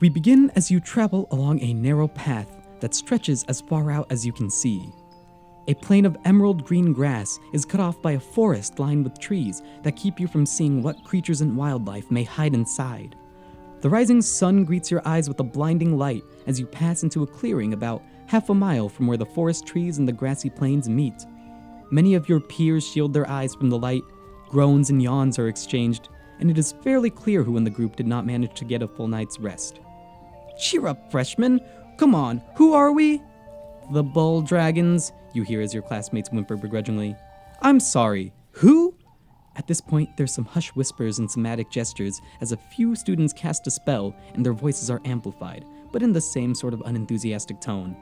We begin as you travel along a narrow path that stretches as far out as you can see. A plain of emerald green grass is cut off by a forest lined with trees that keep you from seeing what creatures and wildlife may hide inside. The rising sun greets your eyes with a blinding light as you pass into a clearing about half a mile from where the forest trees and the grassy plains meet. Many of your peers shield their eyes from the light, groans and yawns are exchanged, and it is fairly clear who in the group did not manage to get a full night's rest. Cheer up, freshmen! Come on, who are we? The Bull-Dragons, you hear as your classmates whimper begrudgingly. I'm sorry, who? At this point, there's some hushed whispers and somatic gestures as a few students cast a spell and their voices are amplified, but in the same sort of unenthusiastic tone.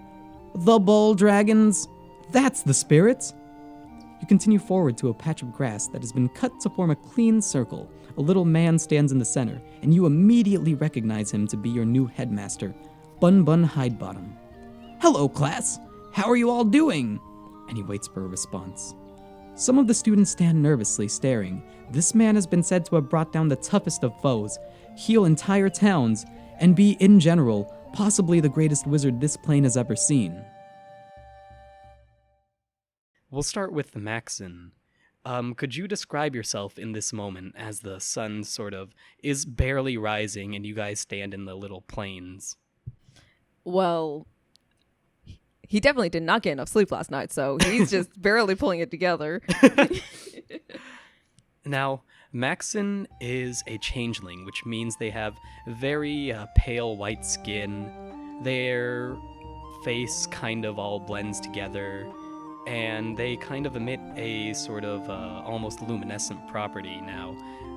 The Bull-Dragons? That's the spirits! You continue forward to a patch of grass that has been cut to form a clean circle. A little man stands in the center, and you immediately recognize him to be your new headmaster, Bun Bun Hidebottom. Hello, class! How are you all doing? And he waits for a response. Some of the students stand nervously staring. This man has been said to have brought down the toughest of foes, heal entire towns, and be, in general, possibly the greatest wizard this plane has ever seen. We'll start with Maxon. Could you describe yourself in this moment as the sun sort of is barely rising and you guys stand in the little plains? Well, he definitely did not get enough sleep last night, so he's just barely pulling it together. Now, Maxon is a changeling, which means they have very pale white skin. Their face kind of all blends together, and they kind of emit a sort of almost luminescent property. Now,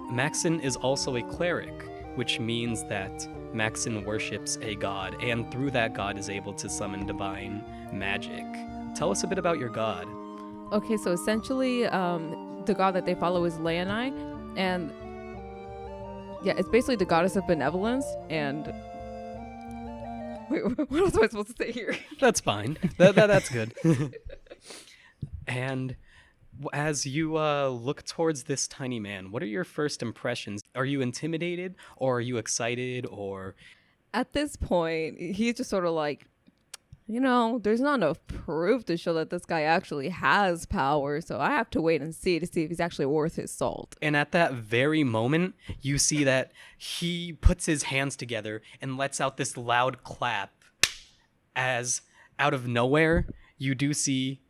Maxon is also a cleric, which means that Maxon worships a god, and through that god is able to summon divine magic. Tell us a bit about your god. Okay, so essentially, the god that they follow is Leonai, and yeah, it's basically the goddess of benevolence, and... Wait, what else am I supposed to say here? That's fine. That's good. And as you look towards this tiny man, what are your first impressions? Are you intimidated, or are you excited, or... At this point, he's just sort of like, there's not enough proof to show that this guy actually has power, so I have to wait and see if he's actually worth his salt. And at that very moment, you see that he puts his hands together and lets out this loud clap as, out of nowhere, you do see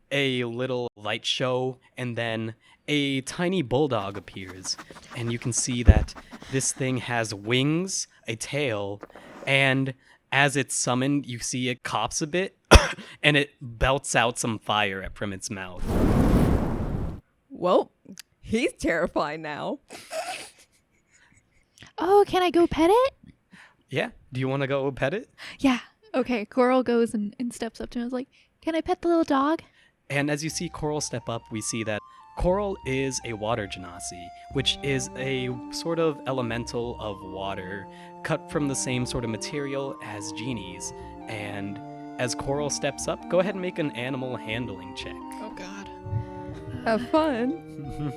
a little light show, and then a tiny bulldog appears. And you can see that this thing has wings, a tail, and as it's summoned, you see it coughs a bit, and it belts out some fire from its mouth. Well, he's terrified now. Oh, can I go pet it? Yeah, do you want to go pet it? Yeah. Okay, Coral goes and steps up to him and is like, can I pet the little dog? And as you see Coral step up, we see that Coral is a water genasi, which is a sort of elemental of water, cut from the same sort of material as genies. And as Coral steps up, go ahead and make an animal handling check. Oh God. Have fun.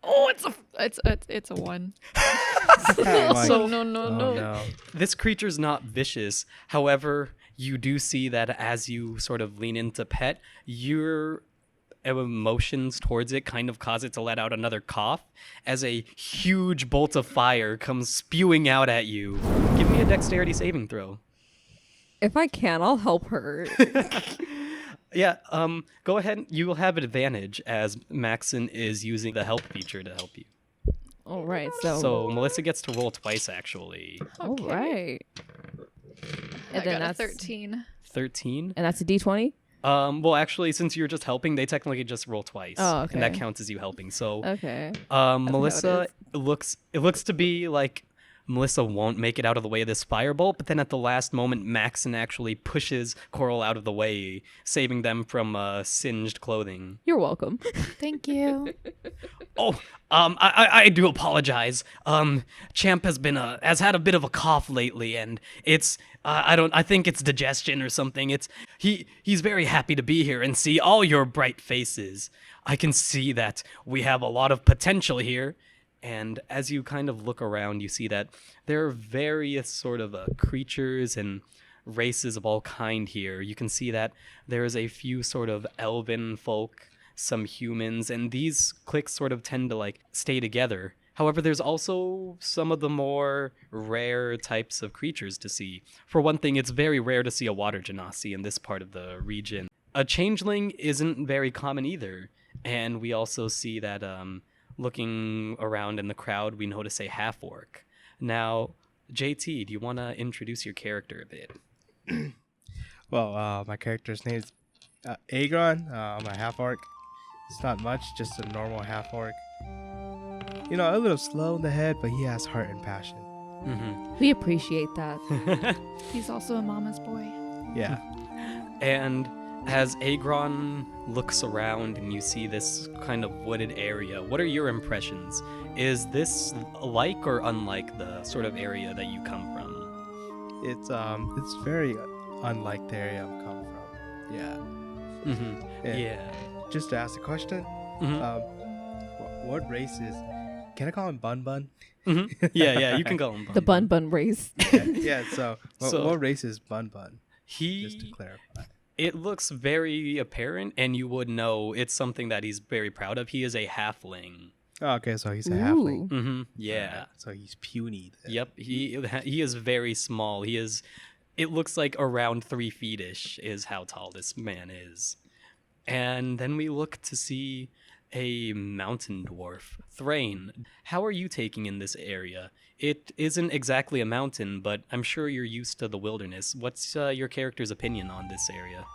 Oh, it's a 1. So, No. This creature's not vicious. However, you do see that as you sort of lean into pet, your emotions towards it kind of cause it to let out another cough as a huge bolt of fire comes spewing out at you. Give me a dexterity saving throw. If I can, I'll help her. Yeah, go ahead. You will have advantage as Maxon is using the help feature to help you. All right, So Melissa gets to roll twice, actually. All right. I got a 13. 13? And that's a D20? Well, actually, since you're just helping, they technically just roll twice. Oh, okay. And that counts as you helping. So, Okay. Melissa, it looks to be like Melissa won't make it out of the way of this firebolt, but then at the last moment, Maxon actually pushes Coral out of the way, saving them from singed clothing. You're welcome. Thank you. Oh, I do apologize. Champ has had a bit of a cough lately, and it's I think it's digestion or something. He's very happy to be here and see all your bright faces. I can see that we have a lot of potential here, And as you kind of look around, you see that there are various sort of creatures and races of all kind here. You can see that there's a few sort of elven folk, some humans, and these cliques sort of tend to like stay together. However, there's also some of the more rare types of creatures to see. For one thing, it's very rare to see a water genasi in this part of the region. A changeling isn't very common either. And we also see that looking around in the crowd, we notice a half-orc. Now, JT, do you want to introduce your character a bit? Well, my character's name is Agron. I'm a half-orc. It's not much, just a normal half-orc. You know, a little slow in the head, but he has heart and passion. Mm-hmm. We appreciate that. He's also a mama's boy. Yeah. And as Agron looks around and you see this kind of wooded area, what are your impressions? Is this like or unlike the sort of area that you come from? It's very unlike the area I'm coming from. Yeah. Mm-hmm. And Yeah. Just to ask a question, Mm-hmm. what race is? Can I call him Bun Bun? Mm-hmm. Yeah, you can call him The Bun Bun race. Yeah. So, what race is Bun Bun? Just to clarify. It looks very apparent, and you would know it's something that he's very proud of. He is a halfling. Oh, okay, so he's a halfling. Mm-hmm. Yeah. So he's puny. Then. Yep. He is very small. He is. It looks like around 3 feet-ish is how tall this man is. And then we look to see a mountain dwarf, Thrain. How are you taking in this area? It isn't exactly a mountain, but I'm sure you're used to the wilderness. What's your character's opinion on this area?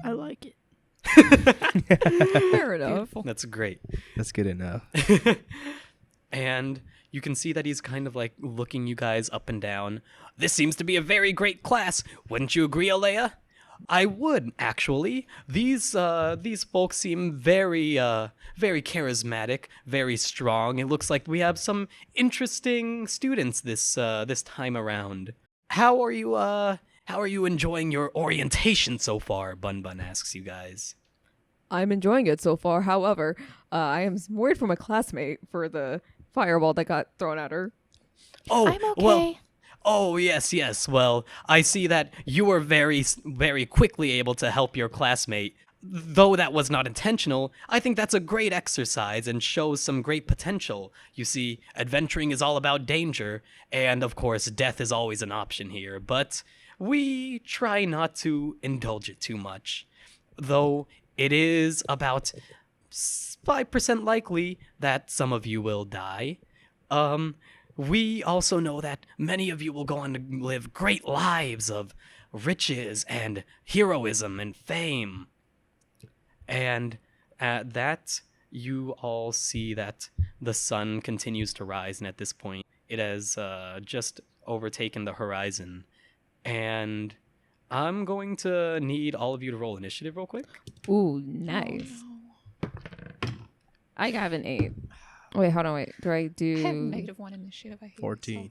I like it. Fair enough. That's great. That's good enough. And you can see that he's kind of like looking you guys up and down. This seems to be a very great class. Wouldn't you agree, Alea? I would, actually. These folks seem very charismatic, very strong. It looks like we have some interesting students this time around. How are you enjoying your orientation so far? Bun Bun asks you guys. I'm enjoying it so far. However, I am worried for my classmate for the fireball that got thrown at her. Oh, I'm okay. well. Oh, yes. Well, I see that you were very, very quickly able to help your classmate. Though that was not intentional, I think that's a great exercise and shows some great potential. You see, adventuring is all about danger, and of course, death is always an option here, but we try not to indulge it too much. Though it is about 5% likely that some of you will die. We also know that many of you will go on to live great lives of riches and heroism and fame. And at that, you all see that the sun continues to rise, and at this point, it has just overtaken the horizon. And I'm going to need all of you to roll initiative real quick. Ooh, nice. Oh, no. I have an 8. Wait, hold on, wait. Do I do... I have -1 initiative. I hate 14.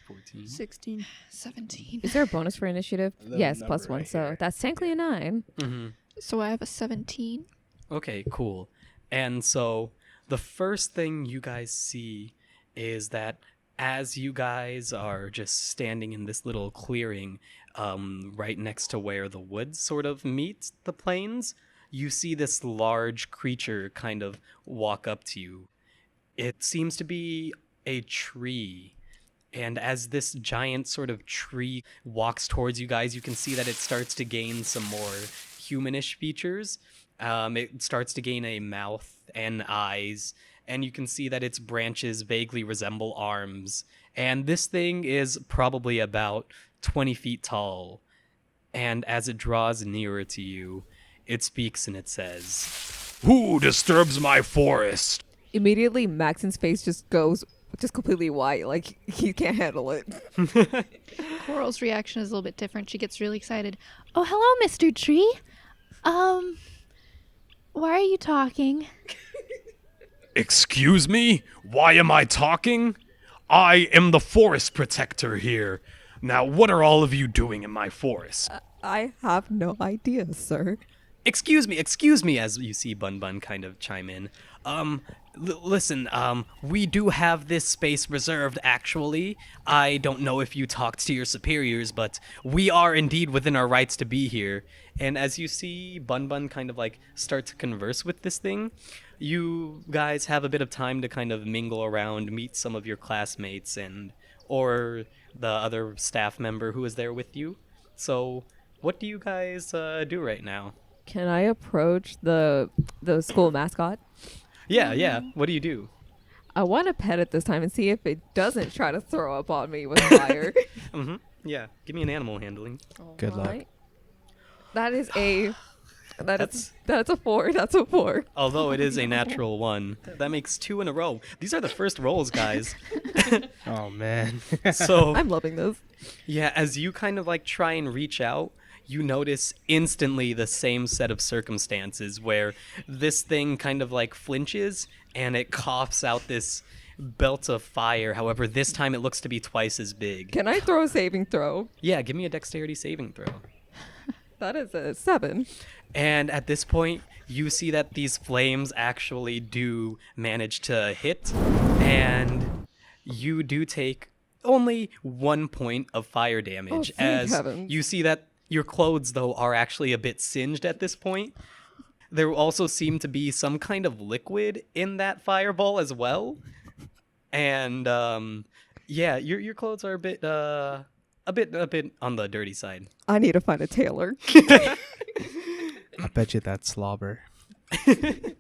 14. 16. 17. Is there a bonus for initiative? The Yes, number +1. right So here. that's technically a 9. Mm-hmm. So I have a 17. Okay, cool. And so the first thing you guys see is that as you guys are just standing in this little clearing right next to where the woods sort of meet the plains, you see this large creature kind of walk up to you. It seems to be a tree. And as this giant sort of tree walks towards you guys, you can see that it starts to gain some more humanish features. It starts to gain a mouth and eyes, and you can see that its branches vaguely resemble arms. And this thing is probably about 20 feet tall. And as it draws nearer to you, it speaks and it says, "Who disturbs my forest?" Immediately, Maxon's face just goes just completely white. Like, he can't handle it. Coral's reaction is a little bit different. She gets really excited. Oh, hello, Mr. Tree. Why are you talking? Excuse me? Why am I talking? I am the forest protector here. Now, what are all of you doing in my forest? I have no idea, sir. Excuse me, as you see Bun Bun kind of chime in. Listen, we do have this space reserved, actually. I don't know if you talked to your superiors, but we are indeed within our rights to be here. And as you see Bun Bun kind of like start to converse with this thing, you guys have a bit of time to kind of mingle around, meet some of your classmates or the other staff member who is there with you. So, what do you guys do right now? Can I approach the school mascot? Yeah. What do you do? I want to pet it this time and see if it doesn't try to throw up on me with fire. Mm-hmm. Yeah. Give me an animal handling. Good luck. Alright. That is a that's a 4. That's a 4. Although it is a natural 1. That makes 2 in a row. These are the first rolls, guys. Oh man. So, I'm loving this. yeah, as you kind of like try and reach out, you notice instantly the same set of circumstances where this thing kind of like flinches and it coughs out this belt of fire. However, this time it looks to be twice as big. Can I throw a saving throw? Yeah, give me a dexterity saving throw. That is a 7. And at this point, you see that these flames actually do manage to hit, and you do take only 1 point of fire damage. thank As heavens. you see that your clothes, though, are actually a bit singed at this point. There also seem to be some kind of liquid in that fireball as well. And yeah, your clothes are a bit on the dirty side. I need to find a tailor. I bet you that's slobber.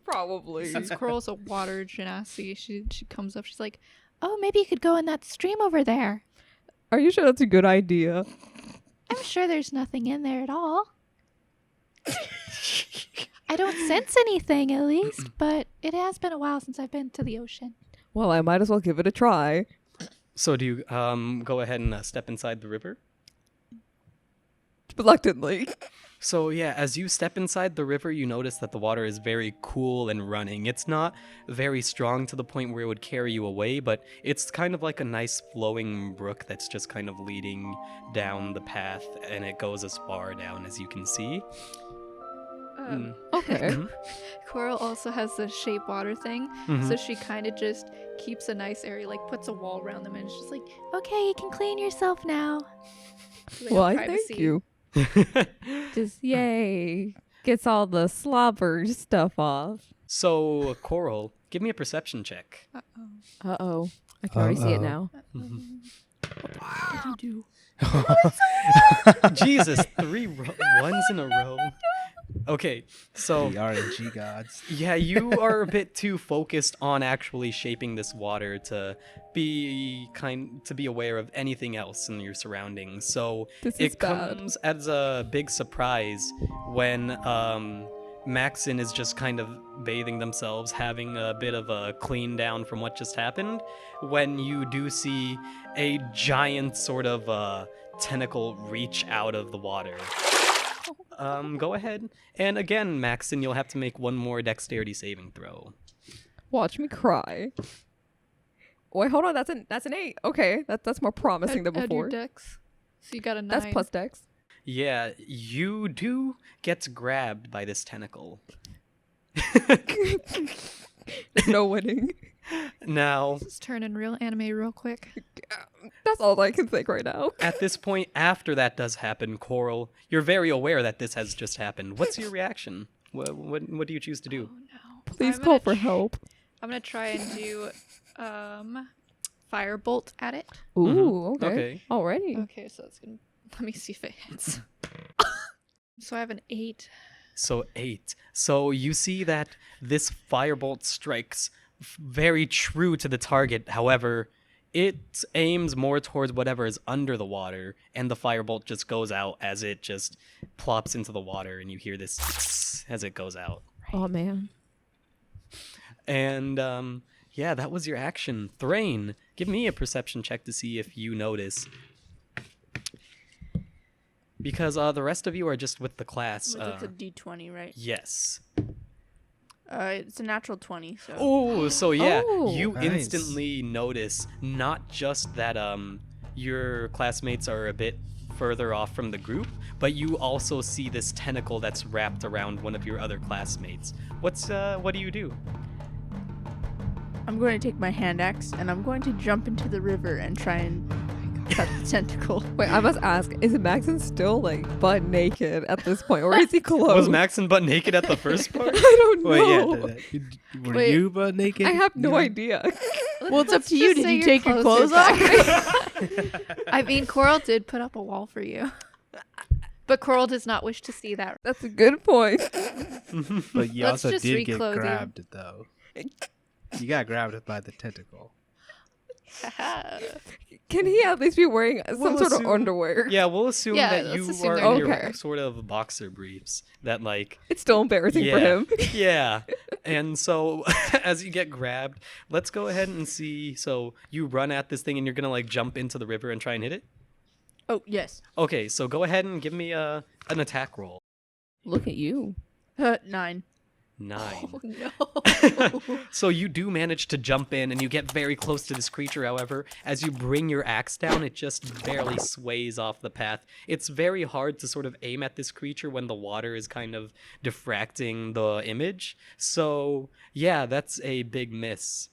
Probably. Since Coral's a water genasi, she comes up. She's like, "Oh, maybe you could go in that stream over there. Are you sure that's a good idea? I'm sure there's nothing in there at all. I don't sense anything, at least, but it has been a while since I've been to the ocean." Well, I might as well give it a try. So do you go ahead and step inside the river? Reluctantly. So yeah, as you step inside the river, you notice that the water is very cool and running. It's not very strong to the point where it would carry you away, but it's kind of like a nice flowing brook that's just kind of leading down the path, and it goes as far down as you can see. Okay. Coral also has the shape water thing, Mhm. so she kind of just keeps a nice area, like puts a wall around them, and it's just like, "Okay, you can clean yourself now." Like, Well, I privacy. thank you. Just yay. Gets all the slobber stuff off. So, Coral, give me a perception check. Uh-oh. I can already see it now. What do you do? Jesus, 3 ones in a row. Okay, so The RNG gods. yeah, you are a bit too focused on actually shaping this water to be aware of anything else in your surroundings. So This is it bad. comes as a big surprise when Maxon is just kind of bathing themselves, having a bit of a clean down from what just happened, when you do see a giant sort of tentacle reach out of the water. Go ahead. And again, Maxon, you'll have to make one more dexterity saving throw. Watch me cry. Wait, hold on. That's an 8. Okay, that's more promising than Add your before. dex. So you got a 9. That's plus dex. Yeah, you do get grabbed by this tentacle. There's no winning. Now, Let's turn in real anime real quick. That's all I can think right now. at this point, after that does happen, Coral, you're very aware that this has just happened. What's your reaction? What do you choose to do? Please I'm call gonna for help. I'm gonna try and do firebolt at it. Ooh, okay. Okay. Alrighty. Okay, so it's gonna. Let me see if it hits. So I have an 8. So 8. So you see that this firebolt strikes very true to the target. However, it aims more towards whatever is under the water, and the firebolt just goes out as it just plops into the water, and you hear this as it goes out. Oh man. And yeah, that was your action. Thrain, give me a perception check to see if you notice. Because the rest of you are just with the class. It's a D20, right? Yes. It's a natural 20, so. Oh, so yeah, Oh. you Nice. instantly notice not just that your classmates are a bit further off from the group, but you also see this tentacle that's wrapped around one of your other classmates. What do you do? I'm going to take my hand axe and I'm going to jump into the river and try and cut the tentacle. Wait, I must ask, is Maxon still like butt naked at this point, or is he clothed? Was Maxon butt naked at the first part? I don't know. Wait, yeah. Were Wait. you butt naked? I have no idea. Well, it's up Let's to you. just Did say you take your clothes are off? back. I mean, Coral did put up a wall for you. But Coral does not wish to see that. That's a good point. But you Let's also just did get reclothe you. grabbed, though. You got grabbed by the tentacle. Can he at least be wearing some We'll sort of assume- underwear? Yeah, we'll assume Yeah, that let's you assume are they're in your okay. sort of boxer briefs. That like, It's still embarrassing for yeah, him. yeah. And so as you get grabbed, let's go ahead and see. So you run at this thing and you're gonna like jump into the river and try and hit it. Oh, yes. Okay, so go ahead and give me an attack roll. Look at you. 9. 9. Oh, no. So you do manage to jump in and you get very close to this creature. However, as you bring your axe down, it just barely sways off the path. It's very hard to sort of aim at this creature when the water is kind of diffracting the image. So yeah, that's a big miss.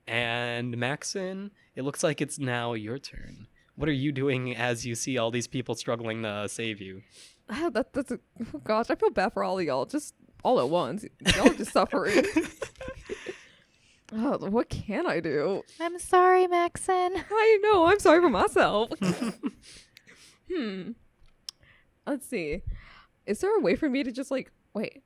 And Maxon, it looks like it's now your turn. What are you doing as you see all these people struggling to save you? Oh gosh, I feel bad for all of y'all. Just all at once. Y'all are just suffering. Oh, what can I do? I'm sorry, Maxon. I know. I'm sorry for myself. Let's see. Is there a way for me to just like wait?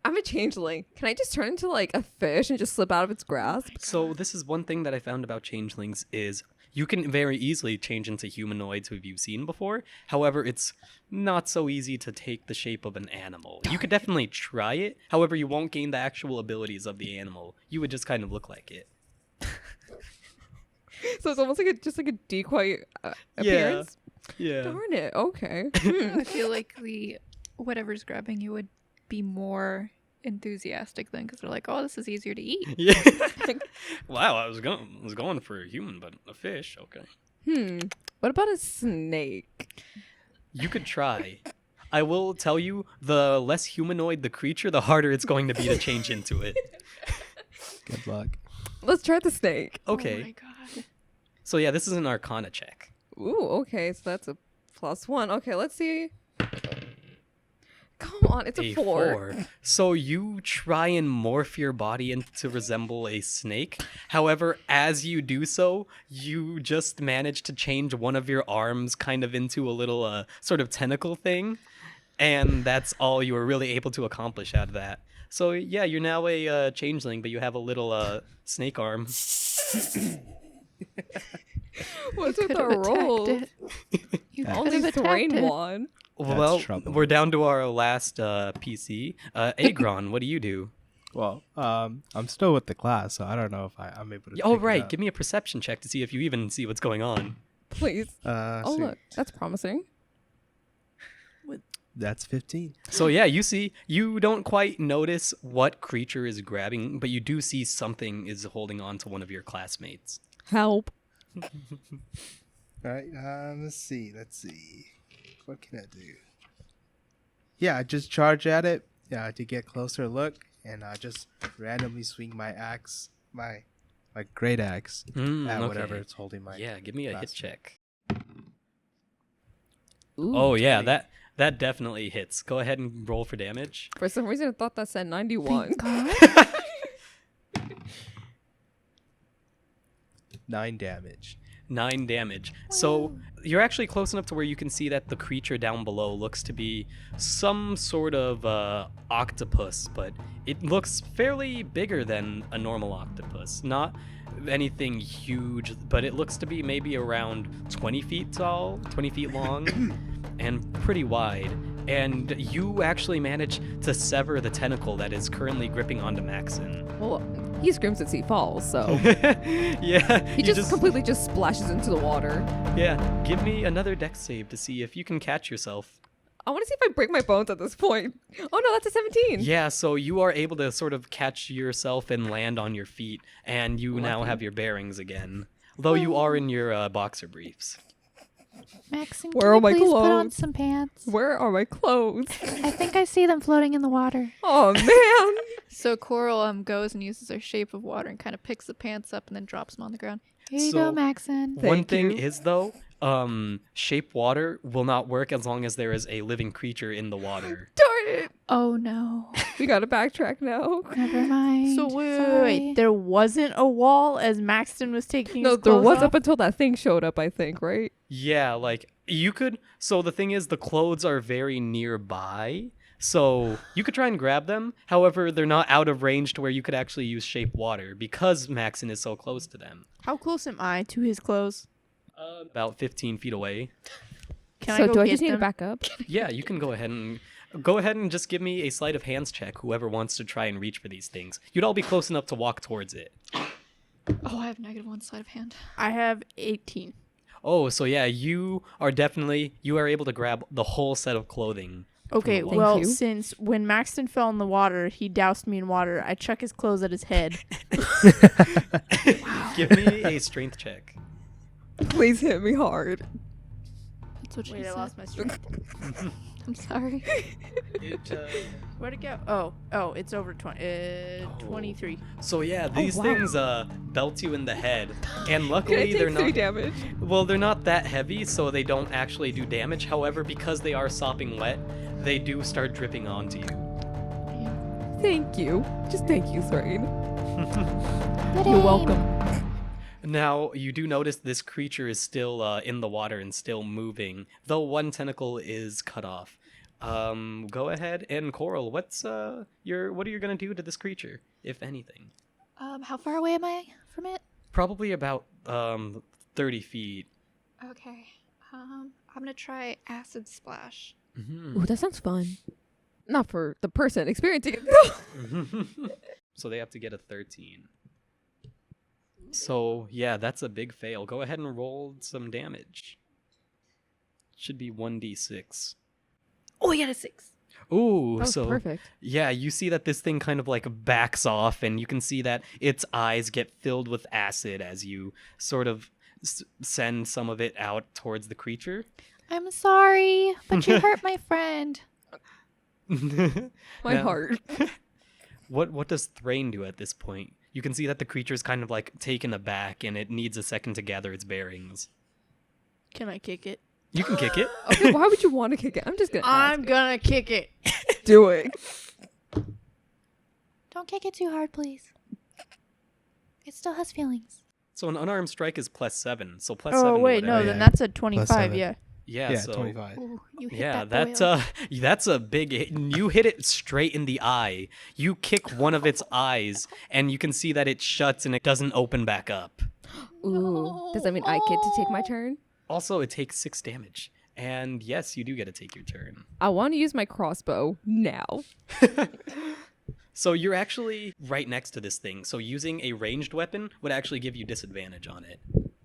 I'm a changeling. Can I just turn into like a fish and just slip out of its grasp? So this is one thing that I found about changelings is you can very easily change into humanoids who you've seen before. However, it's not so easy to take the shape of an animal. You could definitely try it. However, you won't gain the actual abilities of the animal. You would just kind of look like it. So it's almost like just like a decoy appearance. Yeah. Darn it. Okay. I feel like whatever's grabbing you would be more enthusiastic then, because they're like, oh, this is easier to eat. Yeah. Wow, I was going for a human, but a fish. Okay. What about a snake? You could try. I will tell you, the less humanoid the creature, the harder it's going to be to change into it. Good luck. Let's try the snake. Okay. Oh my god. So yeah, this is an Arcana check. Ooh, okay, so that's a +1. Okay, let's see. Come on, it's a 4. So you try and morph your body to resemble a snake. However, as you do so, you just manage to change one of your arms kind of into a little sort of tentacle thing. And that's all you were really able to accomplish out of that. So yeah, you're now a changeling, but you have a little snake arm. What's with Could the have attacked rolls? it. You Only could have attacked terrain it. one. Well, trouble. we're down to our last PC. Agron, what do you do? Well, I'm still with the class, so I don't know if I'm able to. Oh, pick it right. up. Give me a perception check to see if you even see what's going on. Please. Oh, see. look. That's promising. That's 15. So yeah, you don't quite notice what creature is grabbing, but you do see something is holding on to one of your classmates. Help. All right. Let's see. What can I do? Yeah, I just charge at it. Yeah, to get closer look, and I just randomly swing my axe, my great axe, at whatever it's holding my. Yeah, give me a hit classmate. check. Ooh, Oh yeah, 20. that definitely hits. Go ahead and roll for damage. For some reason, I thought that said 91. 9 damage. 9 damage. So you're actually close enough to where you can see that the creature down below looks to be some sort of octopus, but it looks fairly bigger than a normal octopus. Not anything huge, but it looks to be maybe around 20 feet tall, 20 feet long, and pretty wide. And you actually manage to sever the tentacle that is currently gripping onto Maxon. Well, he screams as he falls, so Yeah, he you just completely just splashes into the water. Yeah, give me another dex save to see if you can catch yourself. I want to see if I break my bones at this point. Oh no, that's a 17. Yeah, so you are able to sort of catch yourself and land on your feet, and you now have your bearings again. Though you are in your boxer briefs. Maxon, Where can are you my please put on clothes? some pants? Where are my clothes? I think I see them floating in the water. Oh man. So Coral goes and uses her shape of water and kind of picks the pants up and then drops them on the ground. Here you So, go, Maxon. One Thank thing you. is though, shape water will not work as long as there is a living creature in the water. Darn it. Oh no. We gotta backtrack now. Never mind. So wait, Sorry. there wasn't a wall as Maxton was taking No, his there clothes was off? up until that thing showed up, I think, right? Yeah, like you could. So the thing is, the clothes are very nearby. So you could try and grab them. However, they're not out of range to where you could actually use shape water because Maxon is so close to them. How close am I to his clothes? About 15 feet away. Can so I go do I get just need to them? back up? Yeah, you can go ahead and just give me a sleight of hands check. Whoever wants to try and reach for these things, you'd all be close enough to walk towards it. Oh, I have -1 sleight of hand. I have 18. Oh, so yeah, you are able to grab the whole set of clothing. Okay, Thank well, you. since when Maxton fell in the water, he doused me in water. I chuck his clothes at his head. Give me a strength check. Please hit me hard. That's what she Wait, I said. lost my strength. I'm sorry. Where'd it go? Oh, it's over 23. So yeah, these wow. things belt you in the head, and luckily they're not. damage. Well, they're not that heavy, so they don't actually do damage. However, because they are sopping wet, they do start dripping onto you. Thank you. Just thank you, Thrain. You're welcome. Now, you do notice this creature is still in the water and still moving, though one tentacle is cut off. Go ahead and Coral, what are you gonna do to this creature, if anything? How far away am I from it? Probably about 30 feet. Okay. I'm gonna try acid splash. Ooh, that sounds fun. Not for the person experiencing it. So they have to get a 13. So yeah, that's a big fail. Go ahead and roll some damage. Should be 1d6. Oh, I got a 6. Ooh, That was so perfect. yeah, you see that this thing kind of like backs off, and you can see that its eyes get filled with acid as you sort of send some of it out towards the creature. I'm sorry, but you hurt my friend. My Now- heart. What does Thrain do at this point? You can see that the creature's kind of like taken aback, and it needs a second to gather its bearings. Can I kick it? You can kick it. Okay, why would you want to kick it? I'm just gonna I'm gonna kick it. do it. Don't kick it too hard, please. It still has feelings. So an unarmed strike is +7. So +7. Oh, wait, no, whatever. then Yeah. that's a 25, 7. yeah. Yeah, Yeah, so 25. Ooh, you hit yeah, that that's a big hit. You hit it straight in the eye. You kick one of its eyes, and you can see that it shuts and it doesn't open back up. Ooh. Does that mean I get to take my turn? Also, it takes 6 damage. And yes, you do get to take your turn. I want to use my crossbow now. So you're actually right next to this thing. So using a ranged weapon would actually give you disadvantage on it.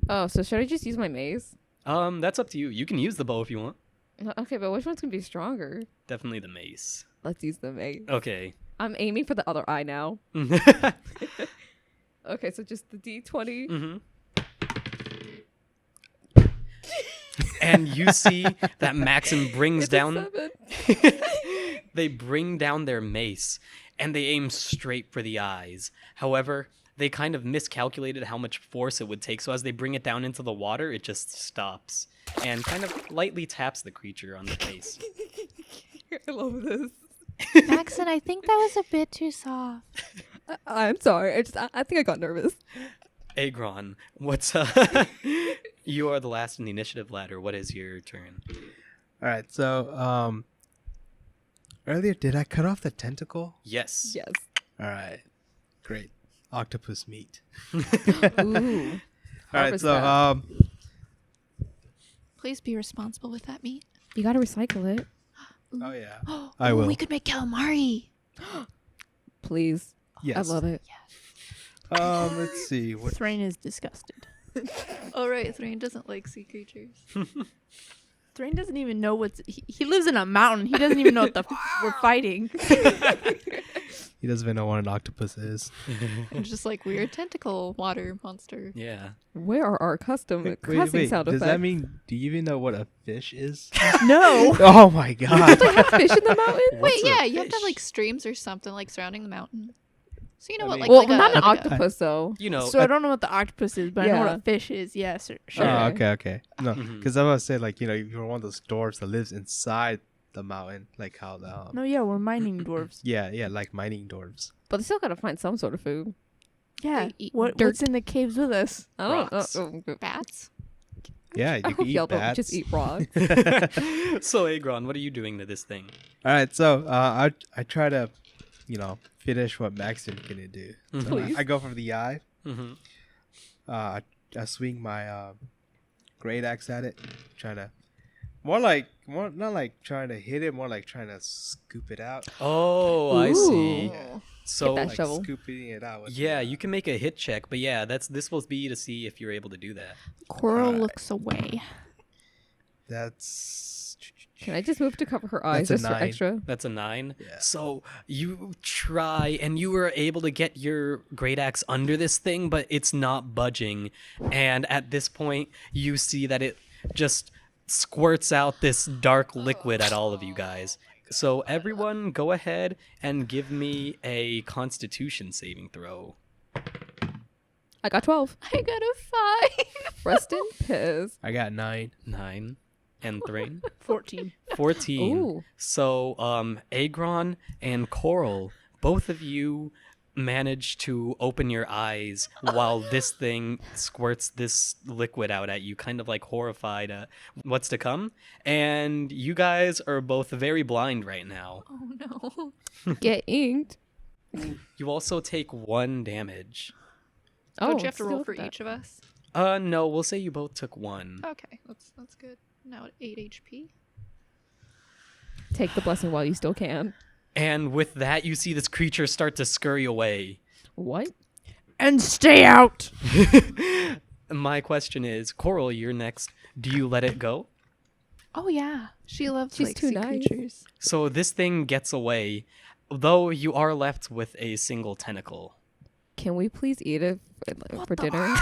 Oh, so should I just use my mace? That's up to you. You can use the bow if you want. Okay, but which one's gonna be stronger? Definitely the mace. Let's use the mace. Okay. I'm aiming for the other eye now. Okay, so just the D20. Mm-hmm. And you see that Maxim brings It's a down. 7. They bring down their mace and they aim straight for the eyes. However, they kind of miscalculated how much force it would take. So as they bring it down into the water, it just stops and kind of lightly taps the creature on the face. I love this. Maxon, I think that was a bit too soft. I'm sorry. I think I got nervous. Agron, what's you are the last in the initiative ladder. What is your turn? All right. So, earlier, did I cut off the tentacle? Yes. Yes. All right. Great. Octopus meat. Ooh. All right. Harvest So, that. Please be responsible with that meat. You gotta recycle it. oh yeah. Oh, I will. We could make calamari. Please. Yes. I love it. Let's see. What? Thrain is disgusted. Oh, right. Thrain doesn't like sea creatures. Thrain doesn't even know he lives in a mountain. He doesn't even know what the we're fighting. He doesn't even know what an octopus is. It's just like weird tentacle water monster. Yeah. Where are our custom Wait, cussing sound does effects? that mean? Do you even know what a fish is? No. Oh my god! They have fish in the mountain? Wait, What's a yeah, you have to have fish? like streams or something like surrounding the mountain. So you know I what, mean- like Well, like not an like octopus though. You know, So I don't know what the octopus is, but I know what Yeah. a fish is. Yes, sure. Oh, Okay. okay. No, Mhm. because I was saying like if you're one of those dwarves that lives inside the mountain, like how the No, yeah, we're mining dwarves. yeah, like mining dwarves. But they still gotta find some sort of food. Yeah. They eat What's in the caves with us? I don't Rocks. know. bats. Yeah, you I can hope eat y'all bats. don't just eat rocks. so Agron, what are you doing to this thing? All right, so I try to, finish what Maxon's gonna do. So Please. I go for the eye. Mm-hmm. I swing my great axe at it, trying to more not like trying to hit it, more like trying to scoop it out. Oh, I see. Oh. So that Like shovel. scooping it out. With yeah, the, you can make a hit check, but yeah, this will be to see if you're able to do that. Coral Alright. looks away. That's Can I just move to cover her eyes That's a just for 9. extra? That's a 9. Yeah. So you try, and you were able to get your great axe under this thing, but it's not budging. And at this point, you see that it just squirts out this dark liquid at all of you guys. So everyone, go ahead and give me a Constitution saving throw. I got 12. I got a 5. Rest in piss. I got 9. 9 and 3. 14. 14. Ooh. So, Agron and Coral, both of you manage to open your eyes while this thing squirts this liquid out at you, kind of like horrified at what's to come. And you guys are both very blind right now. Oh no. Get inked. You also take 1 damage. Oh, don't you have to still roll for that. each of us? No, we'll say you both took 1. Okay, that's good. Now at 8 HP. Take the blessing while you still can. And with that, you see this creature start to scurry away. What? And stay out. My question is, Coral, you're next. Do you let it go? Oh yeah, she loves She's like too sea nice. creatures. So this thing gets away, though you are left with a single tentacle. Can we please eat it for dinner?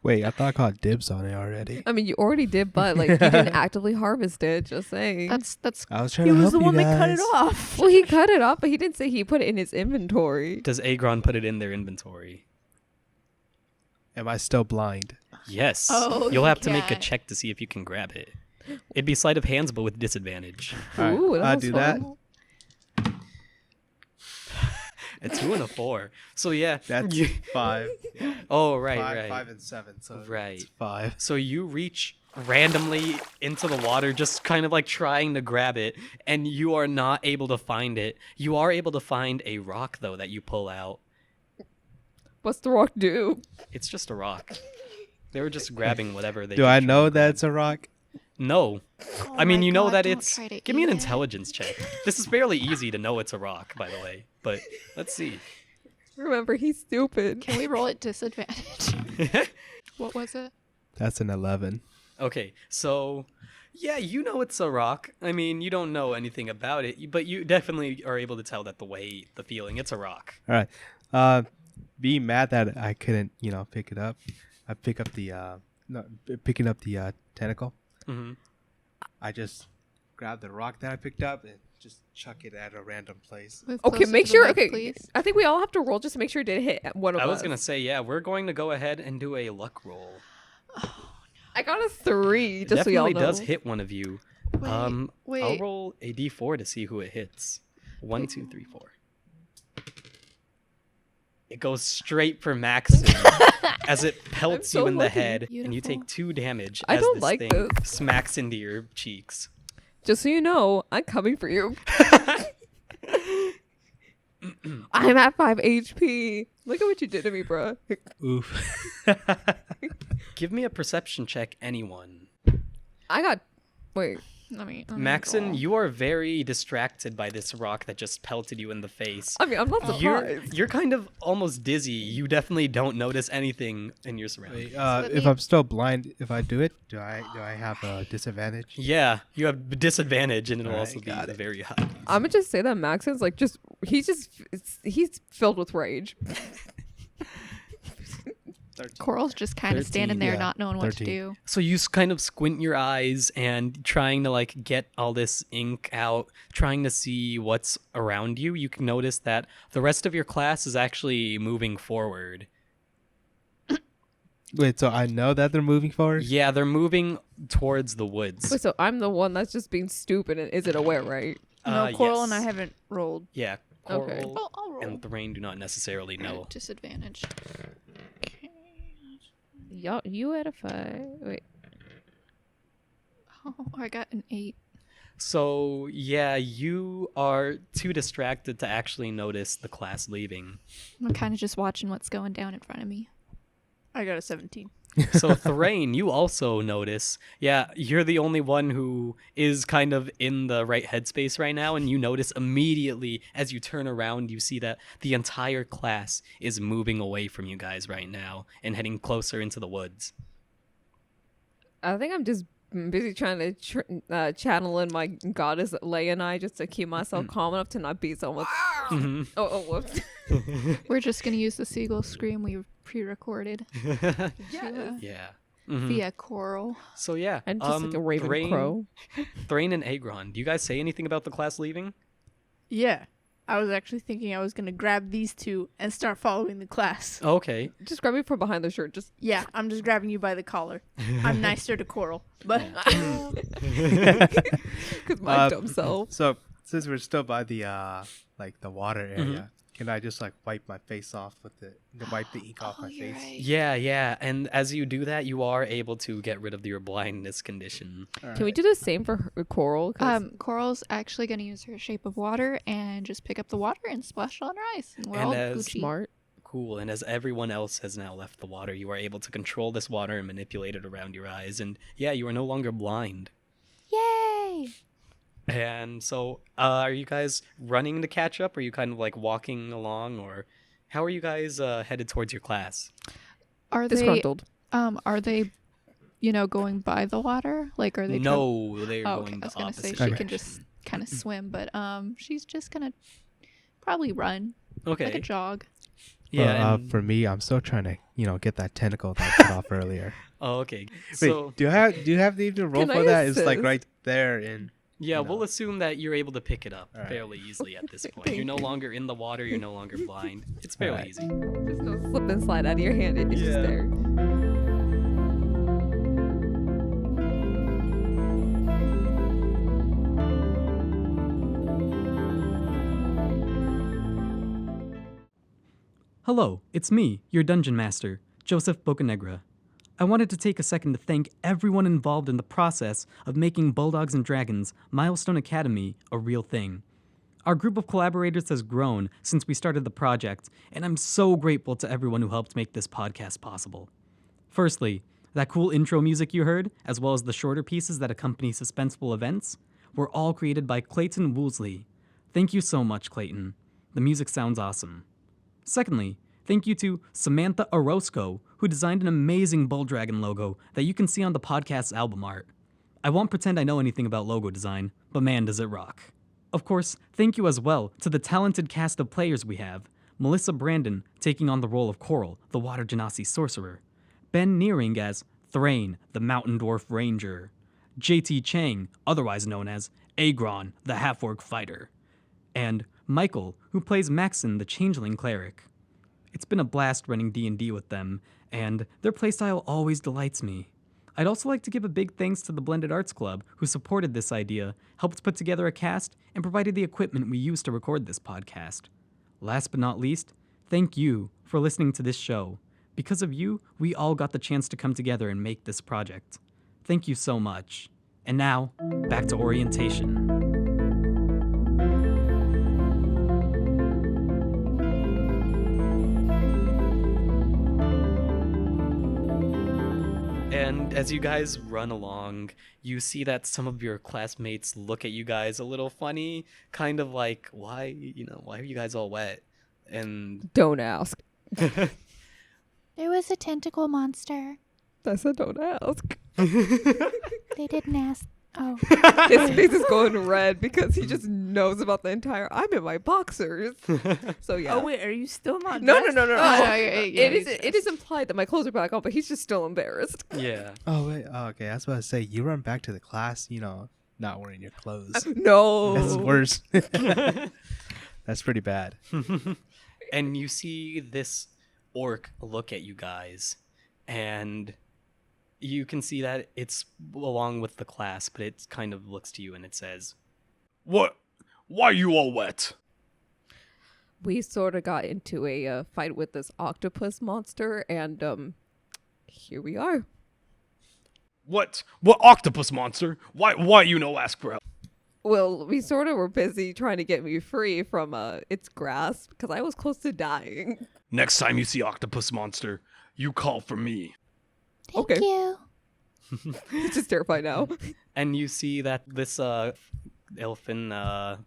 Wait, I thought I caught dibs on it already. I mean, you already did, but like you didn't actively harvest it. Just saying. That's I was trying He to was help the you one that cut guys. it off. Well, he cut it off, but he didn't say he put it in his inventory. Does Agron put it in their inventory? Am I still blind? Yes. Oh, You'll you have to make a can't. check to see if you can grab it. It'd be sleight of hands, but with disadvantage. All right, Ooh, that I'll was do that. fun. A 2 and a 4. So yeah. That's you- 5. Oh, right, 5, right. 5 and 7. So Right. it's 5. So you reach randomly into the water, just kind of like trying to grab it, and you are not able to find it. You are able to find a rock, though, that you pull out. What's the rock do? It's just a rock. They were just grabbing whatever they Do could I try know to grab. that's a rock? No. Oh I mean, my you know God, that don't it's... try to Give me an eat it. intelligence check. This is fairly easy to know it's a rock, by the way. But let's see. Remember, he's stupid. Can we roll at disadvantage? What was it? That's an 11. Okay, so... Yeah, you know it's a rock. I mean, you don't know anything about it, but you definitely are able to tell that the way, the feeling, it's a rock. All right. Being mad that I couldn't, pick it up, I pick up the picking up the tentacle. Mm-hmm. I just grab the rock that I picked up and just chuck it at a random place. Move Okay, closer make to the sure. mic, Okay, please. I think we all have to roll just to make sure it did hit one of us. I was going to say, yeah, we're going to go ahead and do a luck roll. I got a 3. It Just so y'all definitely know. does hit one of you. Wait, I'll wait. roll a d4 to see who it hits. 1, 2, 3, 4. It goes straight for Maxon as it pelts so you in the lucky. head, and you Beautiful. take 2 damage I as don't this like thing this. smacks into your cheeks. Just so you know, I'm coming for you. I'm at 5 HP. Look at what you did to me, bro. Oof. Give me a perception check, anyone. I got. Wait. Let me Maxon, roll. you are very distracted by this rock that just pelted you in the face. I mean, I'm not surprised. You're kind of almost dizzy. You definitely don't notice anything in your surroundings. Wait, let if me- I'm still blind, if I do it, do I have a disadvantage? Yeah, you have disadvantage, and it'll Alright, also be got it. very high. I'm gonna just say that Maxon's like just he's filled with rage. Coral's just kind of 13, standing there, yeah. not knowing what to 13. do. So you kind of squint your eyes and trying to like get all this ink out, trying to see what's around you. You can notice that the rest of your class is actually moving forward. Wait, so I know that they're moving forward? Yeah, they're moving towards the woods. Wait, so I'm the one that's just being stupid and isn't aware, right? No, Coral yes. and I haven't rolled. Yeah, Okay. Coral Well, I'll roll. and Thrain do not necessarily know. Disadvantage. Y'all, you had a 5. Wait. Oh, I got an 8. So yeah, you are too distracted to actually notice the class leaving. I'm kind of just watching what's going down in front of me. I got a 17. So Thrain, you also notice. Yeah, you're the only one who is kind of in the right headspace right now, and you notice immediately as you turn around, you see that the entire class is moving away from you guys right now and heading closer into the woods. I think I'm just busy trying to channel in my goddess Leia and I just to keep myself calm enough to not beat someone. Mhm. Oh, whoops. We're just going to use the seagull scream we pre-recorded Yeah. Mhm. via Coral. So yeah, And just like a raven Thrain, crow. Thrain and Agron, do you guys say anything about the class leaving? Yeah. I was actually thinking I was going to grab these two and start following the class. Okay. Just grab me from behind the shirt. Just Yeah, I'm just grabbing you by the collar. I'm nicer to Coral. But because my dumb self. So since we're still by the the water area, can I just like wipe my face off with it? Wipe the ink off my face? Yeah, and as you do that, you are able to get rid of your blindness condition. Can we do the same for Coral? 'Cause Coral's actually going to use her shape of water and just pick up the water and splash it on her eyes. And we're And all as Gucci. smart. Cool, and as everyone else has now left the water, you are able to control this water and manipulate it around your eyes, and yeah, you are no longer blind. Yay! And so, are you guys running to catch up? Or are you kind of like walking along, or how are you guys headed towards your class? Are they Disgruntled. going by the water? Like, are they No, they're Oh, okay. going I was the gonna say opposite she can direction. just kind of swim, but she's just gonna probably run, Okay. like a jog. Yeah. Well, and- for me, I'm still trying to, get that tentacle that I cut off earlier. Oh, okay. Wait, So do you have to even roll Can for I that? It's like assist? right there in. yeah, you we'll know. assume that you're able to pick it up All right. fairly easily at this point. You're no longer in the water. You're no longer blind. It's fairly Alright. easy. Just go slip and slide out of your hand. It's just Yeah. there. Hello, it's me, your dungeon master, Joseph Bocanegra. I wanted to take a second to thank everyone involved in the process of making Bulldogs and Dragons Milestone Academy a real thing. Our group of collaborators has grown since we started the project, and I'm so grateful to everyone who helped make this podcast possible. Firstly, that cool intro music you heard, as well as the shorter pieces that accompany suspenseful events, were all created by Clayton Woosley. Thank you so much, Clayton. The music sounds awesome. Secondly, thank you to Samantha Orozco, who designed an amazing Bull-Dragon logo that you can see on the podcast's album art. I won't pretend I know anything about logo design, but man, does it rock. Of course, thank you as well to the talented cast of players we have: Melissa Brandon taking on the role of Coral, the Water Genasi sorcerer; Ben Nearing as Thrain, the Mountain Dwarf Ranger; JT Chang, otherwise known as Agron, the Half-Orc Fighter; and Michael, who plays Maxon, the Changeling Cleric. It's been a blast running D&D with them, and their playstyle always delights me. I'd also like to give a big thanks to the Blended Arts Club, who supported this idea, helped put together a cast, and provided the equipment we used to record this podcast. Last but not least, thank you for listening to this show. Because of you, we all got the chance to come together and make this project. Thank you so much. And now, back to orientation. And as you guys run along, you see that some of your classmates look at you guys a little funny, kind of like, why are you guys all wet? And Don't ask. There was a tentacle monster. I said don't ask. They didn't ask. Oh. His face is going red because he just knows about the entire. I'm in my boxers. So yeah. Oh wait, are you still not? No. dressed? It is implied that my clothes are back on, but he's just still embarrassed. Yeah. Oh wait. Oh, okay. I was about to say you run back to the class. Not wearing your clothes. No. That's worse. That's pretty bad. And you see this orc look at you guys, and you can see that it's along with the class, but it kind of looks to you and it says, What? Why you all wet? We sort of got into a fight with this octopus monster, and here we are. What? What octopus monster? Why you no ask for help? Well, we sort of were busy trying to get me free from its grasp because I was close to dying. Next time you see octopus monster, you call for me. Thank Okay. you. He's just terrified now. and you see that this elfin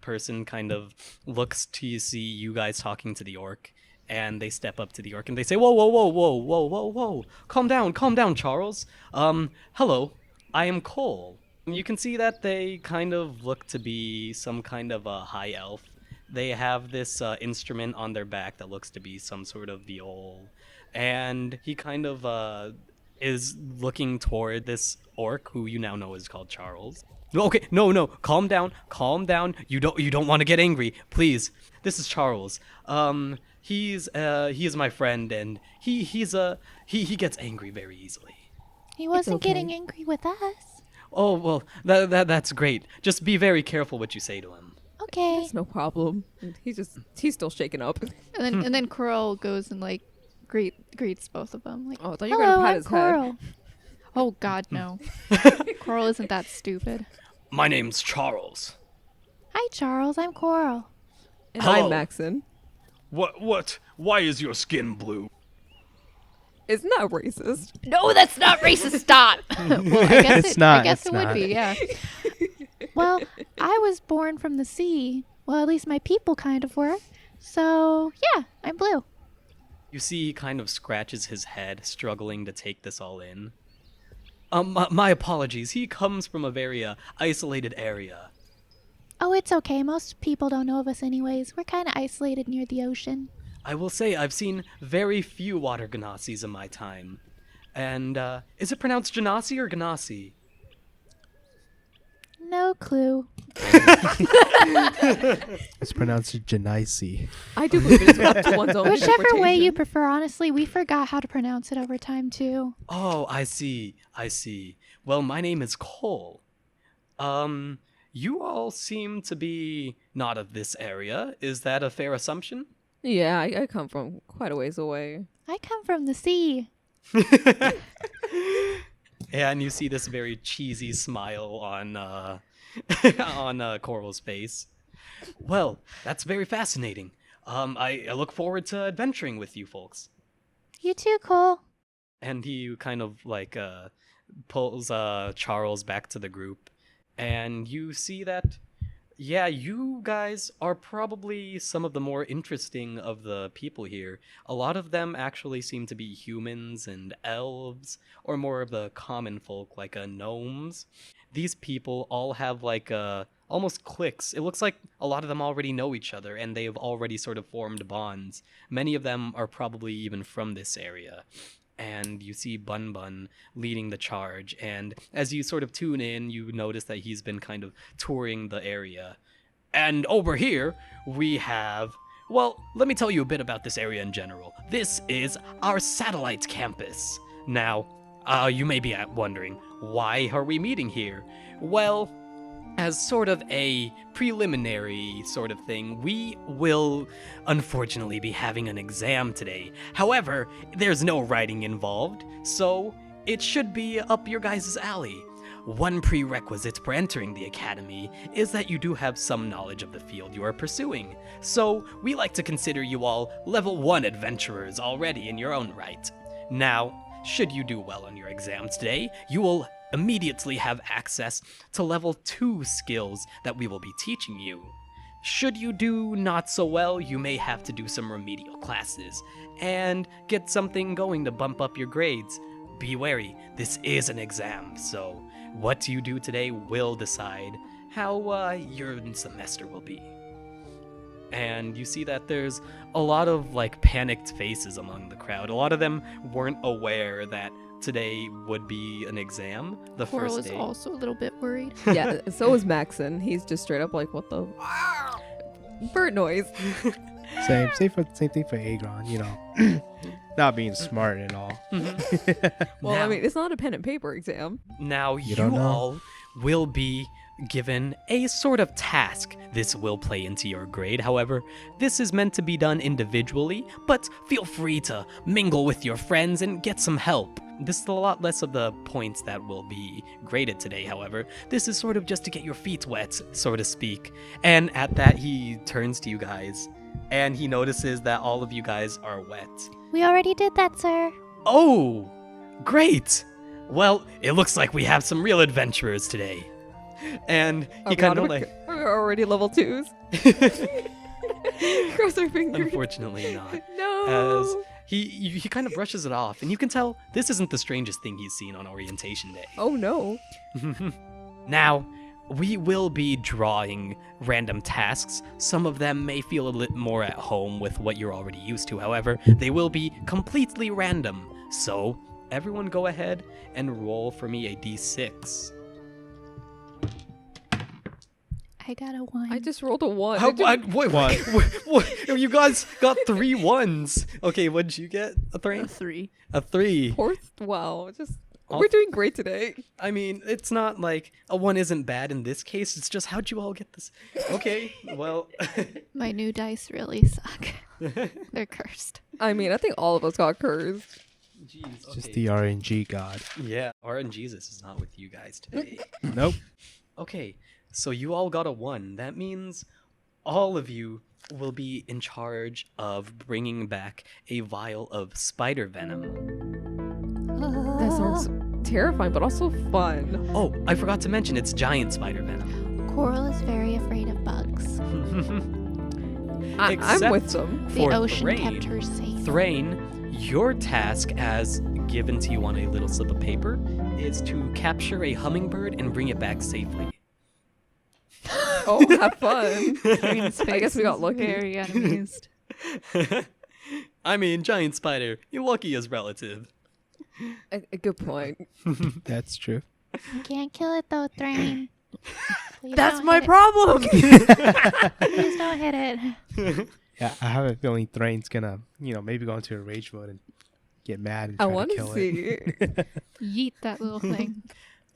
person kind of looks to see you guys talking to the orc, and they step up to the orc and they say, whoa, calm down, Charles. Hello, I am Cole. You can see that they kind of look to be some kind of a high elf. They have this instrument on their back that looks to be some sort of viol, and he kind of is looking toward this orc who you now know is called Charles. Okay, no, calm down. You don't want to get angry, please. This is Charles. He is my friend, and he gets angry very easily. He wasn't okay. getting angry with us. Oh well, that's great. Just be very careful what you say to him. Okay. It's no problem. He's still shaken up. And then Coral goes and like greets both of them. Like, Oh, I thought you were Hello, gonna pat I'm his Coral. head. oh God, no. Coral isn't that stupid. My name's Charles. Hi, Charles. I'm Coral. And Hello. I'm Maxon. What? Why is your skin blue? Isn't that racist? No, that's not racist. Stop. well, I guess It's not, I guess it's it would not. be. Yeah. Well, I was born from the sea. Well, at least my people kind of were. So, yeah, I'm blue. You see, he kind of scratches his head, struggling to take this all in. My apologies. He comes from a very isolated area. Oh, it's okay. Most people don't know of us anyways. We're kind of isolated near the ocean. I will say I've seen very few water ganasis in my time. And, is it pronounced Genasi or Ganassi? No clue. It's pronounced Genasi. I do believe it is up to one's own Whichever way you interpretation. prefer, honestly, we forgot how to pronounce it over time, too. Oh, I see. Well, my name is Cole. You all seem to be not of this area. Is that a fair assumption? Yeah, I come from quite a ways away. I come from the sea. And you see this very cheesy smile on on Coral's face. Well, that's very fascinating. I look forward to adventuring with you folks. You too, Cole. And he kind of like pulls Charles back to the group, and you see that, yeah, you guys are probably some of the more interesting of the people here. A lot of them actually seem to be humans and elves, or more of the common folk like gnomes. These people all have like almost cliques. It looks like a lot of them already know each other, and they have already sort of formed bonds. Many of them are probably even from this area. And you see Bun Bun leading the charge, and as you sort of tune in, you notice that he's been kind of touring the area. And over here, we have... Well, let me tell you a bit about this area in general. This is our satellite campus. Now, you may be wondering, why are we meeting here? Well, as sort of a preliminary sort of thing, we will unfortunately be having an exam today. However, there's no writing involved, so it should be up your guys' alley. One prerequisite for entering the academy is that you do have some knowledge of the field you are pursuing. So we like to consider you all level 1 adventurers already in your own right. Now, should you do well on your exam today, you will immediately have access to level 2 skills that we will be teaching you. Should you do not so well, you may have to do some remedial classes and get something going to bump up your grades. be wary. This is an exam, so what you do today will decide how your semester will be. And you see that there's a lot of like panicked faces among the crowd. A lot of them weren't aware that today would be an exam, the Coral first is day. also a little bit worried. Yeah, so is Maxon. He's just straight up like, what the bird noise? Same thing for Agron, you know. Not being smart at all. Well, Now- I mean, it's not a pen and paper exam. Now you don't know. all will be given a sort of task. This will play into your grade. However, this is meant to be done individually, but feel free to mingle with your friends and get some help. This is a lot less of the points that will be graded today, however. This is sort of just to get your feet wet, so to speak. And at that, he turns to you guys, and he notices that all of you guys are wet. We already did that, sir. Oh, great! Well, it looks like we have some real adventurers today. And he kind of like, We're already level 2s. Cross our fingers. unfortunately not. No. As he kind of brushes it off, and you can tell this isn't the strangest thing he's seen on orientation day. Oh no. Now, we will be drawing random tasks. Some of them may feel a little more at home with what you're already used to. However, they will be completely random. So, everyone go ahead and roll for me a d6. I got a 1. I just rolled a 1. What? You guys got 3 1s. Okay, what did you get? A 3? A 3. A 3. Wow. All- We're doing great today. I mean, it's not like a 1 isn't bad in this case. It's just how'd you all get this? Okay, well. My new dice really suck. They're cursed. I mean, I think all of us got cursed. Jeez, Just okay. the RNG god. Yeah, RNGesus is not with you guys today. Nope. Okay, so you all got a 1. That means all of you will be in charge of bringing back a vial of spider venom. That sounds terrifying, but also fun. Oh, I forgot to mention it's giant spider venom. Coral is very afraid of bugs. I'm Except with them. The for ocean Thrain. kept her safe. Thrain, your task as given to you on a little slip of paper is to capture a hummingbird and bring it back safely. Oh, have fun. Thrain's I guess we got face is lucky. Very amused. I mean, giant spider, you're lucky is relative. A good point. That's true. You can't kill it though, Thrain. Please That's don't my hit problem. it. Please don't hit it. Yeah, I have a feeling Thrain's gonna, maybe go into a rage mode and get mad and I try want to to kill see. it. Yeet that little thing.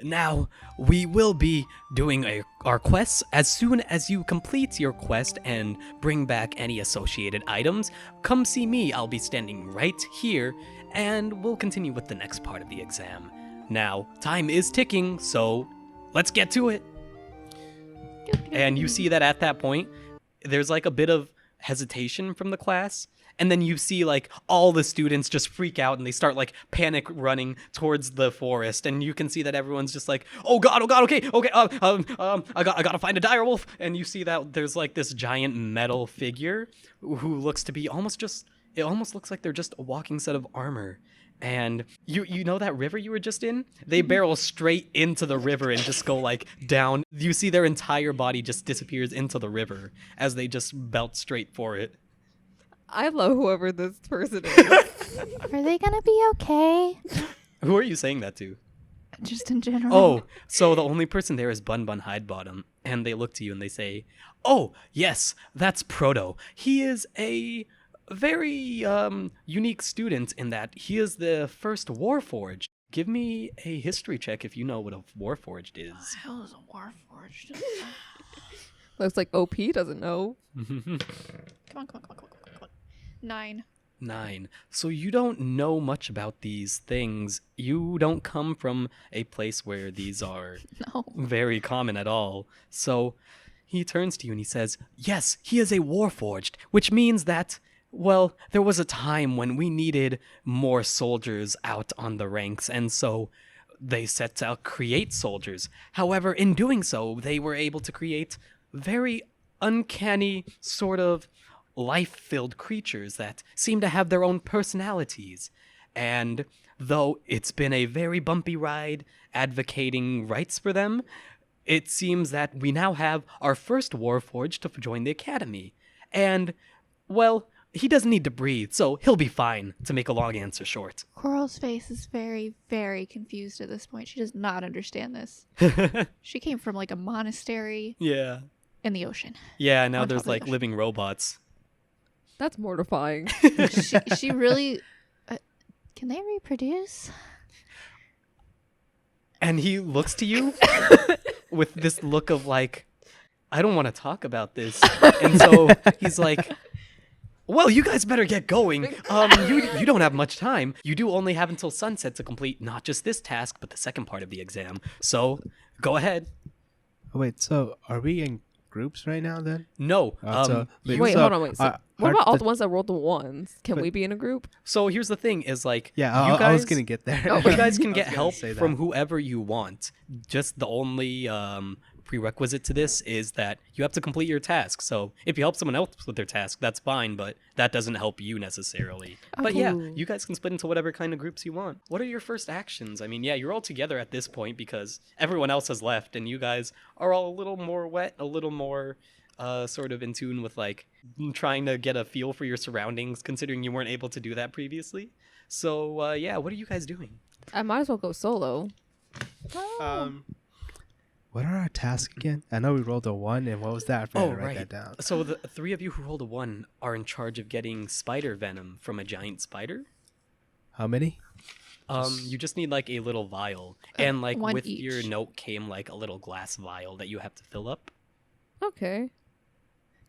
Now, we will be doing our quests. As soon as you complete your quest and bring back any associated items, come see me. I'll be standing right here, and we'll continue with the next part of the exam. Now, time is ticking, so let's get to it. And you see that at that point, there's like a bit of hesitation from the class. And then you see like all the students just freak out and they start like panic running towards the forest. And you can see that everyone's just like, oh god, okay, I gotta find a dire wolf. And you see that there's like this giant metal figure who looks to be it almost looks like they're just a walking set of armor. And you know that river you were just in? They barrel straight into the river and just go like down. You see their entire body just disappears into the river as they just belt straight for it. I love whoever this person is. Are they gonna be okay? Who are you saying that to? Just in general. Oh, so the only person there is Bun Bun Hidebottom. And they look to you and they say, oh, yes, that's Proto. He is a very unique student in that he is the first Warforged. Give me a history check if you know what a Warforged is. Hell is a Warforged? Looks like OP doesn't know. Come on. 9. 9. So you don't know much about these things. You don't come from a place where these are No. very common at all. So he turns to you and he says, yes, he is a Warforged, which means that, well, there was a time when we needed more soldiers out on the ranks, and so they set out to create soldiers. However, in doing so, they were able to create very uncanny sort of life-filled creatures that seem to have their own personalities. And though it's been a very bumpy ride advocating rights for them, it seems that we now have our first Warforged to join the Academy. And, well, he doesn't need to breathe, so he'll be fine, to make a long answer short. Coral's face is very, very confused at this point. She does not understand this. She came from like a monastery Yeah. in the ocean. Yeah, now On there's top of the like ocean. living robots. That's mortifying. She really... can they reproduce? And he looks to you with this look of like, I don't want to talk about this. And so he's like, well, you guys better get going. You don't have much time. You do only have until sunset to complete not just this task, but the second part of the exam. So go ahead. Oh, wait, so are we in groups right now then? No. Wait, hold on, wait. So what are about all the ones that rolled the ones? Can we be in a group? So here's the thing is like, Yeah, you I was guys- gonna get there. you guys can I was get gonna help say that. from whoever you want. Just the only prerequisite to this is that you have to complete your task. So if you help someone else with their task, that's fine, but that doesn't help you necessarily. But yeah, Ooh. you guys can split into whatever kind of groups you want. What are your first actions? I mean, yeah, you're all together at this point because everyone else has left and you guys are all a little more wet, a little more sort of in tune with like trying to get a feel for your surroundings, considering you weren't able to do that previously. So yeah, what are you guys doing? I might as well go solo. What are our tasks again? I know we rolled a 1, and what was that? I forgot to write that down. So the three of you who rolled a 1 are in charge of getting spider venom from a giant spider. How many? You just need like a little vial, and like one with your each. note came like a little glass vial that you have to fill up. Okay.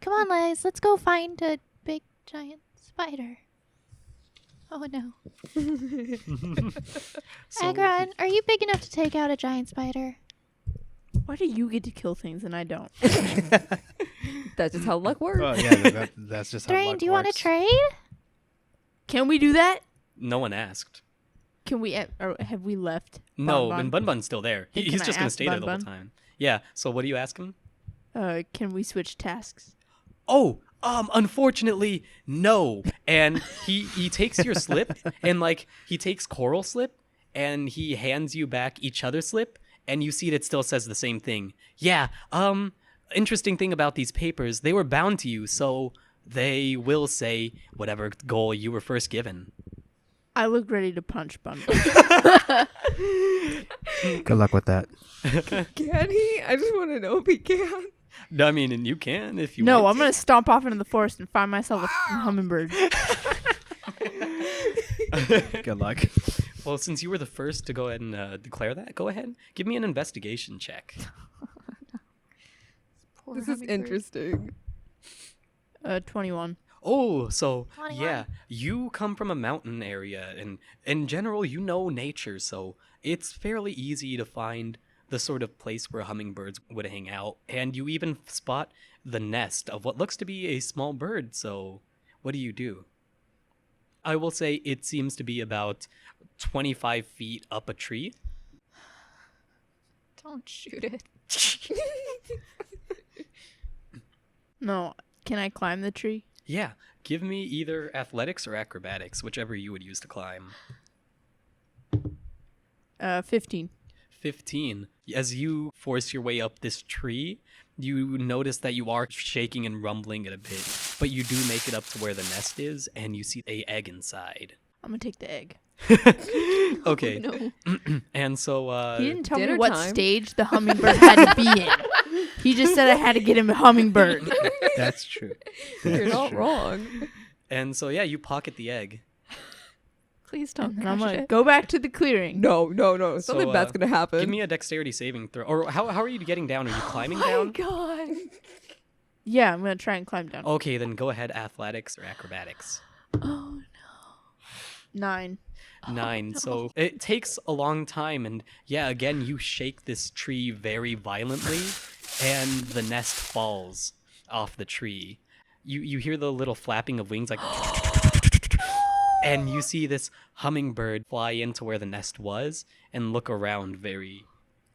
Come on, Liz. Let's go find a big giant spider. Oh no. So, Agron, are you big enough to take out a giant spider? Why do you get to kill things and I don't? That's just how luck works. Oh yeah, that's just how Thrain, luck do you want to works. trade? Can we do that? no one asked. Can we? Or have we left? No, Bun and Bun Bun's still there. Then He's can I just gonna ask stay there Bun the whole Bun? time. Yeah. So what do you ask him? Can we switch tasks? Oh, unfortunately, no. And he takes your slip and like he takes Coral slip and he hands you back each other's slip and you see that it still says the same thing. Yeah, interesting thing about these papers, they were bound to you, so they will say whatever goal you were first given. I look ready to punch Bun. Good luck with that. Can he? I just want to know if he can. I mean, and you can if you No, want I'm gonna stomp off into the forest and find myself a f***ing hummingbird. Good luck. Well, since you were the first to go ahead and declare that, go ahead. Give me an investigation check. Poor This is hummingbird. interesting. 21. Oh, so 21. yeah, you come from a mountain area, and in general, you know nature, so it's fairly easy to find the sort of place where hummingbirds would hang out, and you even spot the nest of what looks to be a small bird, so what do you do? I will say it seems to be about 25 feet up a tree. Don't shoot it. No, can I climb the tree? Yeah, give me either athletics or acrobatics, whichever you would use to climb. 15. 15. As you force your way up this tree, you notice that you are shaking and rumbling it a bit, but you do make it up to where the nest is, and you see a egg inside. I'm gonna take the egg. Okay. No. He And so, didn't tell me dinner what time. stage the hummingbird had to be in. He just said I had to get him a hummingbird. That's true. You're That's not true. wrong. yeah, you pocket the egg. Please don't And I'm crush gonna it. go back to the clearing. No. Something So, bad's gonna happen. Give me a dexterity saving throw. Or how are you getting down? Are you climbing down? God. Yeah, I'm gonna try and climb down. Okay, then go ahead, athletics or acrobatics. Oh 9. 9. So it takes a long time, and yeah, again, you shake this tree very violently, and the nest falls off the tree. You hear the little flapping of wings, like, and you see this hummingbird fly into where the nest was and look around very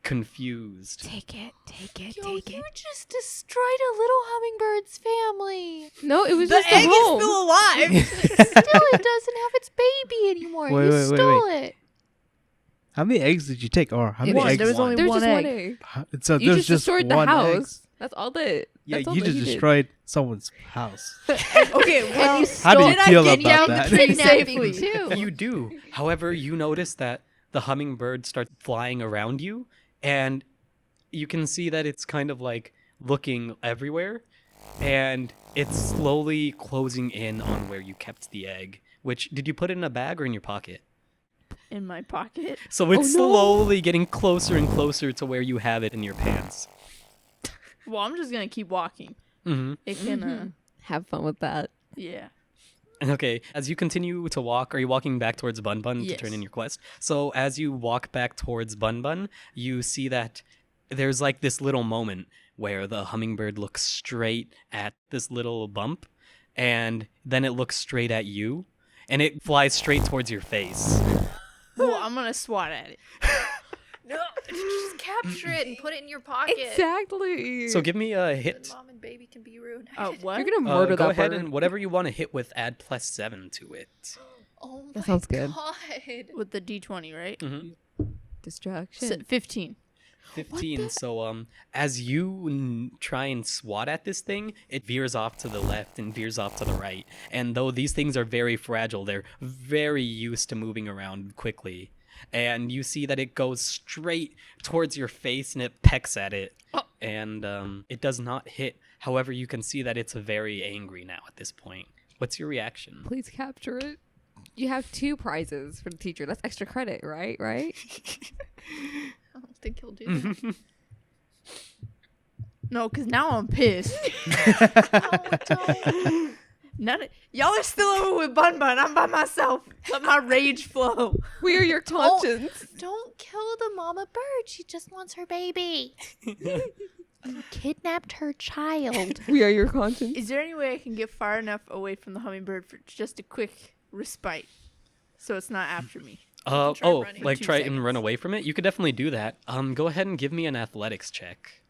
confused. Take it. Yo, Take you it. just destroyed a little hummingbird's family. No, it was The just egg a is home. still alive. Still, it doesn't have its baby anymore. Wait, You wait, wait, stole it. How many eggs did you take? Or how many One. eggs? There was only There's one just egg. one egg. So You there's just destroyed the one egg. house. That's all that. Yeah, that's all you that just he did. destroyed someone's house. Okay, well, How do you did I feel get about down that? the tree Kidnapping safely? too. You do. However, you notice that the hummingbird starts flying around you, and you can see that it's kind of like looking everywhere, and it's slowly closing in on where you kept the egg. Which, did you put it in a bag or in your pocket? In my pocket. So it's Oh, no. slowly getting closer and closer to where you have it in your pants. Well, I'm just gonna keep walking. Mm-hmm. It can, Have fun with that. yeah. Okay, as you continue to walk, are you walking back towards Bun Bun to turn in Yes. your quest? So as you walk back towards Bun Bun, you see that there's like this little moment where the hummingbird looks straight at this little bump, and then it looks straight at you, and it flies straight towards your face. Well, I'm gonna swat at it. No, just capture it and put it in your pocket. Exactly. So give me a Then hit. mom and baby can be ruined. Oh, what? You're gonna murder Go that ahead bird. and whatever you want to hit with, add +7 to it. Oh my That sounds good. god. With the D20, right? Mm-hmm. Distraction. 15. 15. So as you try and swat at this thing, it veers off to the left and veers off to the right. And though these things are very fragile, they're very used to moving around quickly. And you see that it goes straight towards your face and it pecks at it. And it does not hit. However, you can see that it's very angry now at this point. What's your reaction? Please capture it. You have 2 prizes for the teacher. That's extra credit, right? Right? I don't think he'll do that. No, because now I'm pissed. Y'all are still over with Bun Bun. I'm by myself. Let my rage flow. We are your conscience. Don't kill the mama bird. She just wants her baby. You kidnapped her child. We are your conscience. Is there any way I can get far enough away from the hummingbird for just a quick respite, so it's not after me? try running like for 2 try and run seconds. away from it? You could definitely do that. Go ahead and give me an athletics check.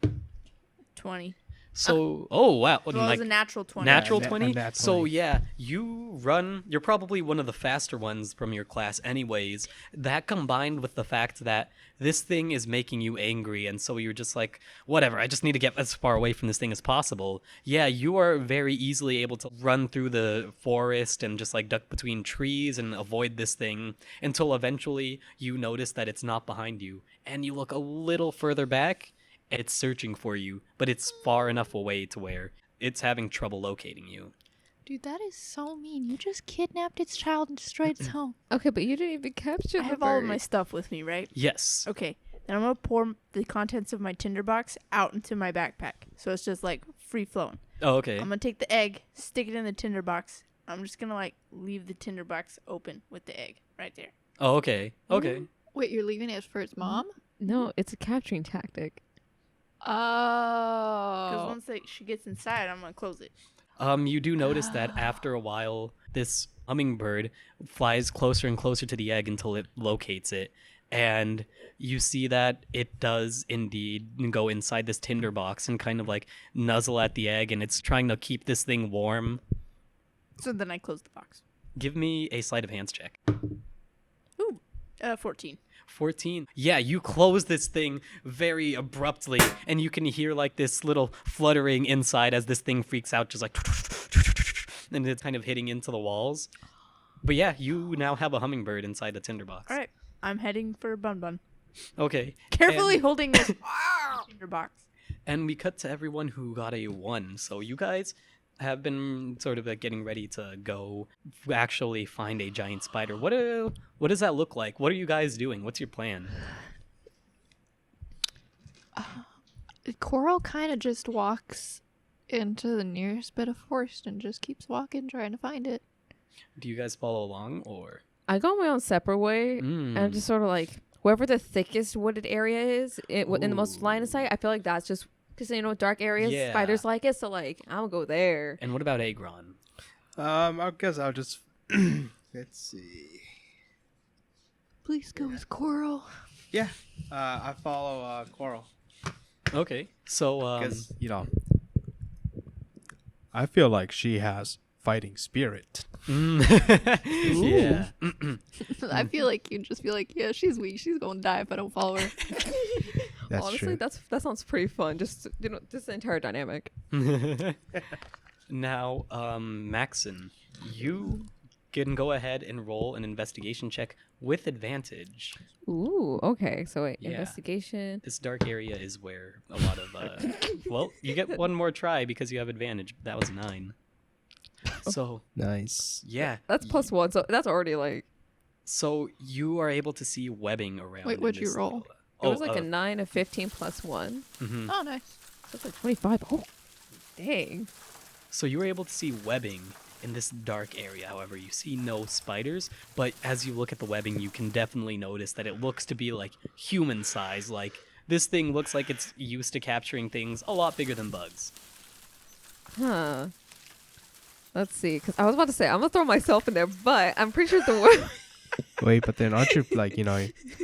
20. So, oh wow, Well, it was a natural 20. Natural Yeah, a 20? nat So 20. yeah, you run. You're probably one of the faster ones from your class anyways. That combined with the fact that this thing is making you angry, and so you're just like, whatever, I just need to get as far away from this thing as possible. Yeah, you are very easily able to run through the forest and just like duck between trees and avoid this thing until eventually you notice that it's not behind you, and you look a little further back. It's searching for you, but it's far enough away to where it's having trouble locating you. Dude, that is so mean. You just kidnapped its child and destroyed its home. Okay, but you didn't even capture I the have all of bird. my stuff with me, right? Yes. Okay. Then I'm going to pour the contents of my tinderbox out into my backpack. So it's just like free flowing. Oh, okay. I'm going to take the egg, stick it in the tinderbox. I'm just going to like leave the tinderbox open with the egg right there. Oh, okay. Okay. Wait, you're leaving it for its mom? No, it's a capturing tactic. Because Oh. once she gets inside, I'm going to close it. You do notice that after a while, this hummingbird flies closer and closer to the egg until it locates it. And you see that it does indeed go inside this tinderbox and kind of like nuzzle at the egg, and it's trying to keep this thing warm. So then I close the box. Give me a sleight of hands check. Ooh, 14. 14. Yeah, you close this thing very abruptly, and you can hear like this little fluttering inside as this thing freaks out, just like, and it's kind of hitting into the walls. But yeah, you now have a hummingbird inside the tinderbox. All right. I'm heading for Bun Bun. Okay. Carefully holding this tinderbox. And we cut to everyone who got a 1. So you guys have been sort of like getting ready to go actually find a giant spider. What does that look like? What are you guys doing? What's your plan? Coral kind of just walks into the nearest bit of forest and just keeps walking, trying to find it. Do you guys follow along or? I go my own separate way, Mm. and I'm just sort of like, wherever the thickest wooded area is, in the most line of sight, I feel like that's just, because, you know, dark areas, Yeah. spiders like it, so, like, I'm gonna go there. And what about Agron? I guess I'll just let's see. Please go with Coral. Yeah, I follow Coral Okay. So because I feel like she has fighting spirit. Yeah. I feel like you'd just be like, yeah, she's weak. She's gonna die if I don't follow her. That's Honestly, true. that sounds pretty fun. Just just the entire dynamic. Now, Maxon, you can go ahead and roll an investigation check with advantage. Ooh, okay. So wait, Yeah. investigation. This dark area is where a lot of well, you get one more try because you have advantage. That was 9. So Nice. yeah, That's +1, so that's already like so you are able to see webbing around. Wait, in what'd you this roll? little- it was like a 9, a 15 +1. mhm. Oh, nice. So it's like 25. Oh, dang. So you were able to see webbing in this dark area. However, you see no spiders, but as you look at the webbing, you can definitely notice that it looks to be like human size. Like this thing looks like it's used to capturing things a lot bigger than bugs. Huh. Let's see, because I was about to say I'm gonna throw myself in there, but I'm pretty sure the web. Wait, but then aren't you like,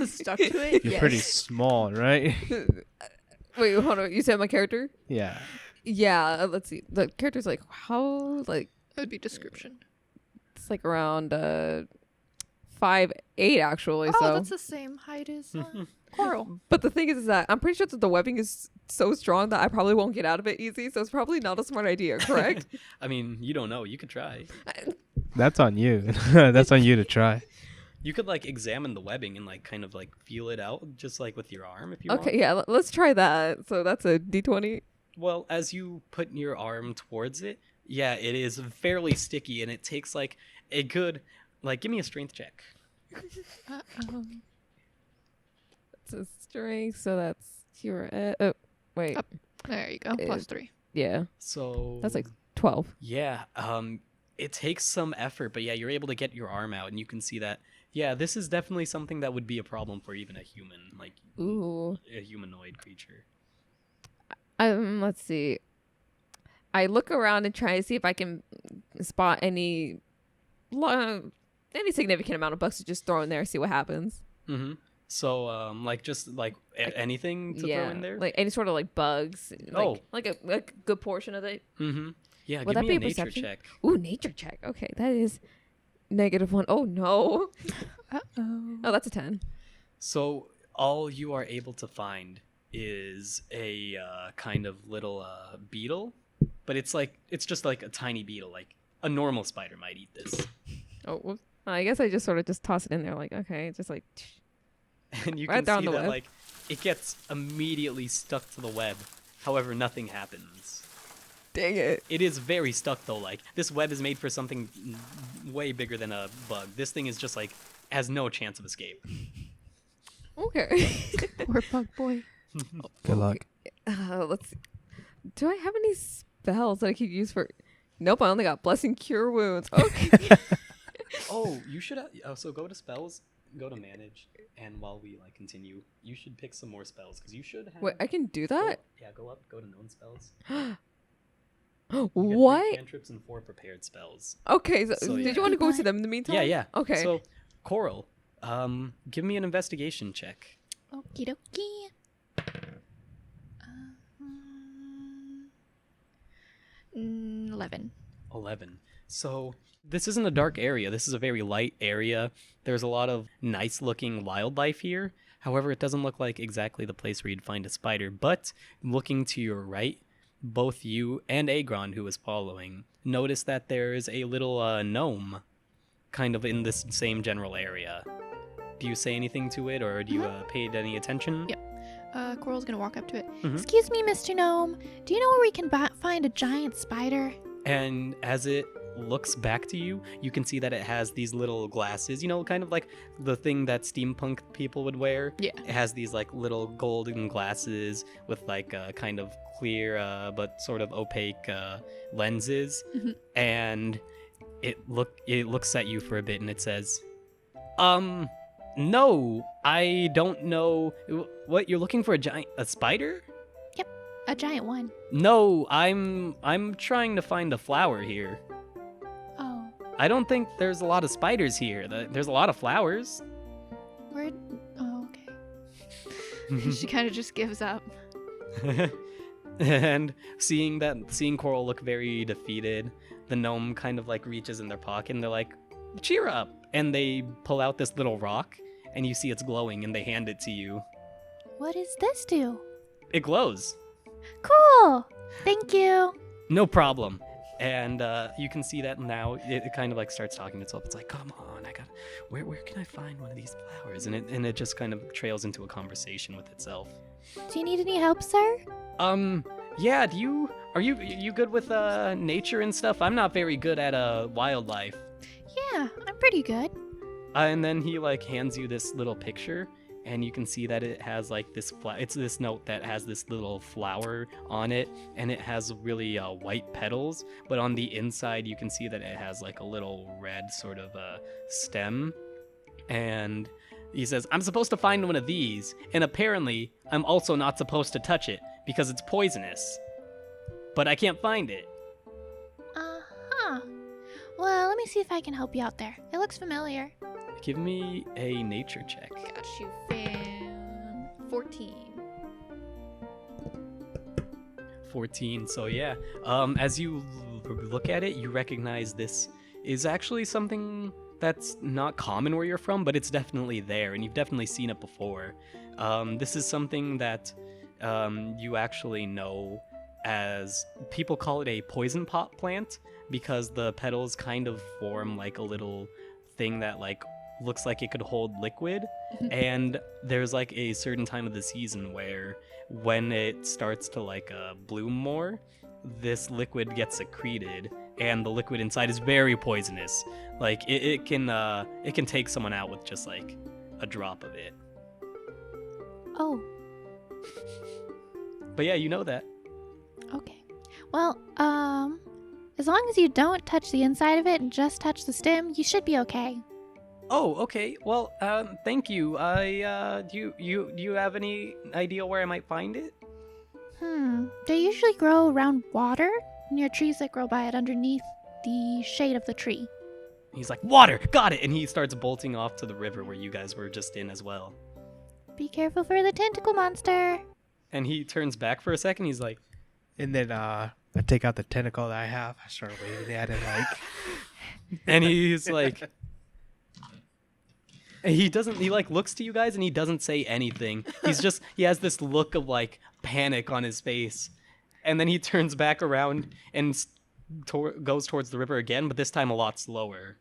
Stuck to it? you're pretty small, right? Wait, hold on. You said my character? Yeah. Yeah. Let's see. The character's like how like It would be description. it's like around 5'8" actually. Oh, so. that's the same height as Coral. But the thing is that I'm pretty sure that the webbing is so strong that I probably won't get out of it easy. So it's probably not a smart idea, correct? I mean, you don't know. You could try. That's on you. That's on you to try. You could like examine the webbing and like kind of like feel it out, just like with your arm if you want. Okay, yeah, let's try that. So that's a D20. Well, as you put your arm towards it, yeah, it is fairly sticky, and it takes like a good, like, give me a strength check. Uh-oh. It's a strength, so that's you're at. Oh, wait. Up. There you go. +3. Yeah, So that's like 12. yeah, it takes some effort, but yeah, you're able to get your arm out, and you can see that. Yeah, this is definitely something that would be a problem for even a human, like Ooh. a humanoid creature. Let's see. I look around and try to see if I can spot any significant amount of bugs to just throw in there, see what happens. Mm-hmm. So, like, just like anything to throw in there. like any sort of like bugs. Oh. like a good portion of it. Mm-hmm. Yeah, Would give that me be a a nature perception? check. Ooh, nature check. Okay, that is -1. Oh no. Uh-oh. Oh, that's a 10. So all you are able to find is a kind of little beetle, but it's just like a tiny beetle. Like a normal spider might eat this, Oh, whoops. I guess I just sort of just toss it in there, like okay, just like. and you Right can down see the that web. like it gets immediately stuck to the web. However, nothing happens. Dang it. It is very stuck though. Like this web is made for something way bigger than a bug. This thing is just like has no chance of escape. Okay. Poor bug boy. Good luck. Let's see. Do I have any spells that I could use for? Nope, I only got blessing cure wounds. Okay. Oh, you should. So go to spells, go to manage, and while we like continue, you should pick some more spells because you should have. Wait, I can do that? Yeah, go up, go to known spells. You get 3 What? cantrips and 4 prepared spells. Okay, So, did yeah. you want to go to them in the meantime? Yeah, yeah. Okay. So, Coral, give me an investigation check. Okie dokie. 11. 11. So this isn't a dark area. This is a very light area. There's a lot of nice looking wildlife here. However, it doesn't look like exactly the place where you'd find a spider. But looking to your right, both you and Agron, who was following, notice that there is a little gnome kind of in this same general area. Do you say anything to it, or do you pay it any attention? Yep. Coral's gonna walk up to it. Excuse me, Mr. Gnome. Do you know where we can find a giant spider? And as it looks back to you, you can see that it has these little glasses, you know, kind of like the thing that steampunk people would wear. Yeah. It has these like little golden glasses with like kind of clear but sort of opaque lenses. And it looks at you for a bit and it says, no, I don't know. What, you're looking for a spider? A giant one. No, I'm trying to find a flower here. Oh, I don't think there's a lot of spiders here. There's a lot of flowers. Oh, okay. She kind of just gives up. And seeing Coral look very defeated, the gnome kind of like reaches in their pocket and they're like, cheer up. And they pull out this little rock and you see it's glowing and they hand it to you. What does this do? It glows. Cool. Thank you. No problem. And you can see that now it kind of like starts talking to itself. It's like, come on, where can I find one of these flowers? And it just kind of trails into a conversation with itself. Do you need any help, sir? Yeah, are you good with nature and stuff? I'm not very good at wildlife. Yeah, I'm pretty good. And then he like hands you this little picture, and you can see that it has like this it's this note that has this little flower on it, and it has really white petals, but on the inside you can see that it has like a little red sort of stem. And he says, I'm supposed to find one of these, and apparently I'm also not supposed to touch it because it's poisonous. But I can't find it. Uh-huh. Well, let me see if I can help you out there. It looks familiar. Give me a nature check. Got you, fan. 14. 14. So yeah, as you look at it, you recognize this is actually something that's not common where you're from, but it's definitely there, and you've definitely seen it before. This is something that you actually know as, people call it a poison pot plant, because the petals kind of form like a little thing that like looks like it could hold liquid. And there's like a certain time of the season where when it starts to like bloom more, this liquid gets secreted, and the liquid inside is very poisonous. Like it can take someone out with just like a drop of it. Oh, But yeah, you know that. okay. Well, as long as you don't touch the inside of it and just touch the stem, you should be okay. Oh, okay. Well, thank you. Do you have any idea where I might find it? They usually grow around water, near trees that grow by it underneath the shade of the tree. He's like, water, got it, and he starts bolting off to the river where you guys were just in as well. Be careful for the tentacle monster. And he turns back for a second. He's like, And then I take out the tentacle that I have. I start waving at it like. and he's like, and he like looks to you guys and he doesn't say anything. He has this look of like panic on his face. And then he turns back around and goes towards the river again, but this time a lot slower.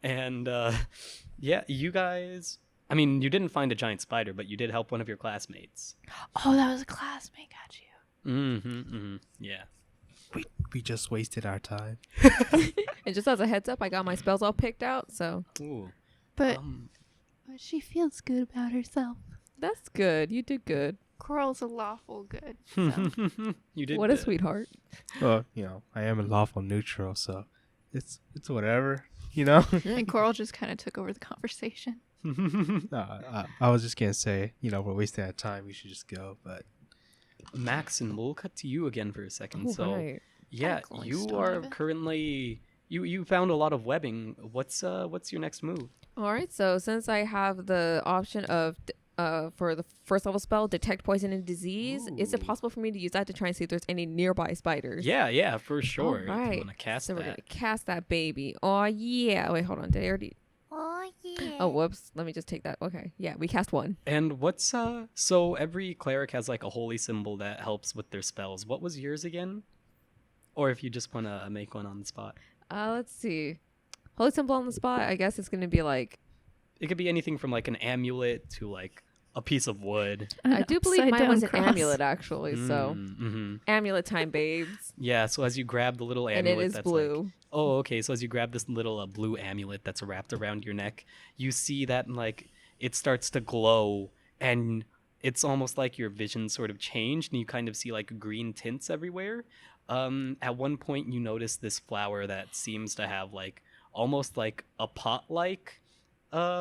And yeah, you guys, I mean, you didn't find a giant spider, but you did help one of your classmates. Oh, that was a classmate, got you. Yeah. We just wasted our time. And just as a heads up, I got my spells all picked out, so Ooh. But she feels good about herself. that's good. You did good. Coral's a lawful good. So. You did What a good. sweetheart. Well, I am a lawful neutral, so it's whatever, And Coral just kind of took over the conversation. No, I was just gonna say, we're wasting our time. We should just go. But Max, and we'll cut to you again for a second. Oh, So right. yeah, Tackling you stone are of it. currently you found a lot of webbing. What's your next move? All right. So since I have the option of for the first level spell, detect poison and disease, is it Ooh. possible for me to use that to try and see if there's any nearby spiders? Yeah, for sure. All right. If you want to cast So we're that. gonna cast that baby. Oh yeah. Wait, hold on. Did I already? Oh, yeah. Oh, whoops. Let me just take that. Okay. Yeah, we cast one. And what's so every cleric has like a holy symbol that helps with their spells. What was yours again? Or if you just want to make one on the spot. Let's see. Holy symbol on the spot. I guess it's gonna be like. It could be anything from like an amulet to like a piece of wood. I do believe upside mine was an down cross. amulet actually. So amulet time, babes. Yeah, so as you grab the little And amulet it is that's blue. like, oh, okay, so as you grab this little blue amulet that's wrapped around your neck, you see that like it starts to glow, and it's almost like your vision sort of changed and you kind of see like green tints everywhere. At one point you notice this flower that seems to have like almost like a pot-like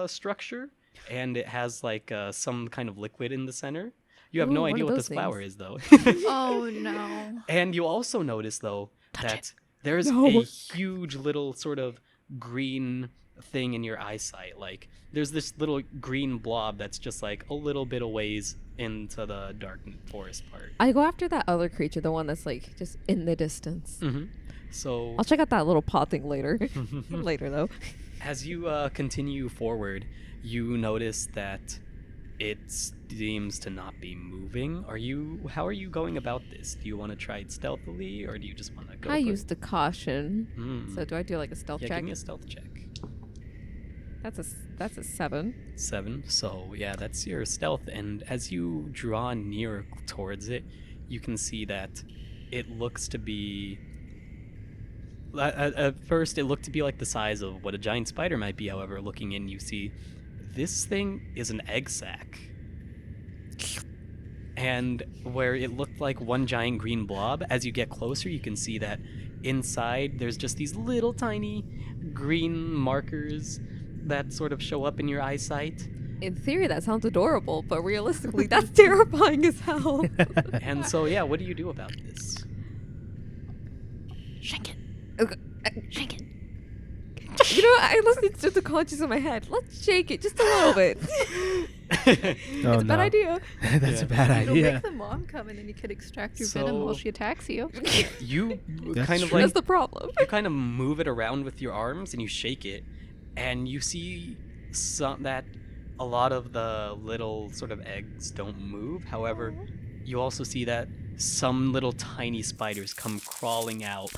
structure, and it has like some kind of liquid in the center. You have Ooh, no what idea are what those this flower things? is though. Oh no. And you also notice though that there's No. a huge little sort of green thing in your eyesight. Like there's this little green blob that's just like a little bit of ways into the dark forest part. I go after that other creature, the one that's like just in the distance. So I'll check out that little paw thing later. Later though. as you continue forward, you notice that it seems to not be moving. How are you going about this? Do you want to try it stealthily, or do you just want to go? I for used the caution. So do I do like a stealth Yeah, check? give me a stealth check. That's a 7. 7. So yeah, that's your stealth. And as you draw near towards it, you can see that it looks to be. At first, it looked to be like the size of what a giant spider might be. However, looking in, you see this thing is an egg sac. And where it looked like one giant green blob, as you get closer, you can see that inside there's just these little tiny green markers that sort of show up in your eyesight. In theory, that sounds adorable, but realistically, that's terrifying as hell. And so, yeah, what do you do about this? Shake it. Shake it. You know what? I listened to the conscious in my head. Let's shake it just a little bit. It's a bad idea. That's a bad It'll idea. make the mom come and then you could extract your So- venom while she attacks you. You That's kind of true. like That's the problem. you kind of move it around with your arms and you shake it, and you see that a lot of the little sort of eggs don't move. However, you also see that some little tiny spiders come crawling out.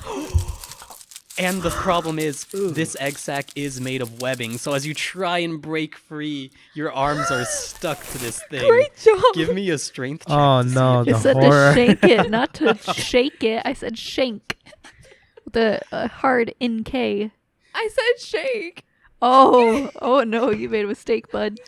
And the problem is, this egg sac is made of webbing, so as you try and break free, your arms are stuck to this thing. Great job. Give me a strength check. Oh to see no, if You the said horror. to shake it, not to shake it. I said shank. With a hard NK. I said shake. Oh no, you made a mistake, bud.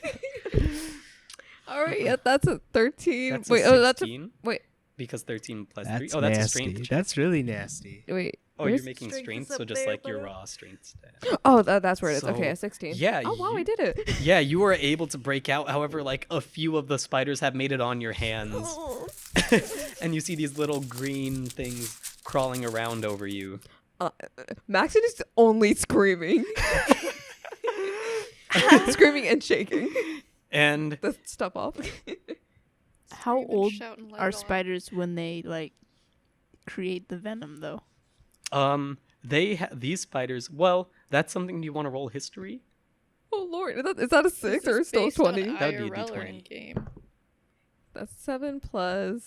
All right, yeah, that's a 13. That's wait, a 16, oh, that's a wait, because 13 plus 3. That's Oh, that's a nasty. strength check. That's really nasty. wait. Oh, you're where's- making strength strength, is so up just there, like your but- raw strength stat. Oh, that's where it is. Okay, So, a 16. yeah, Oh wow, you- I did it. Yeah, you were able to break out. However, like a few of the spiders have made it on your hands. And you see these little green things crawling around over you. Maxon is only screaming. Screaming and shaking And the stuff off. How Scream and old shout and let are it all out. spiders when they like create the venom though? these spiders, well, that's something you want to roll history? Oh lord, is that a 6 or still 20? That would be a IRL or D20. in-game? That's 7 plus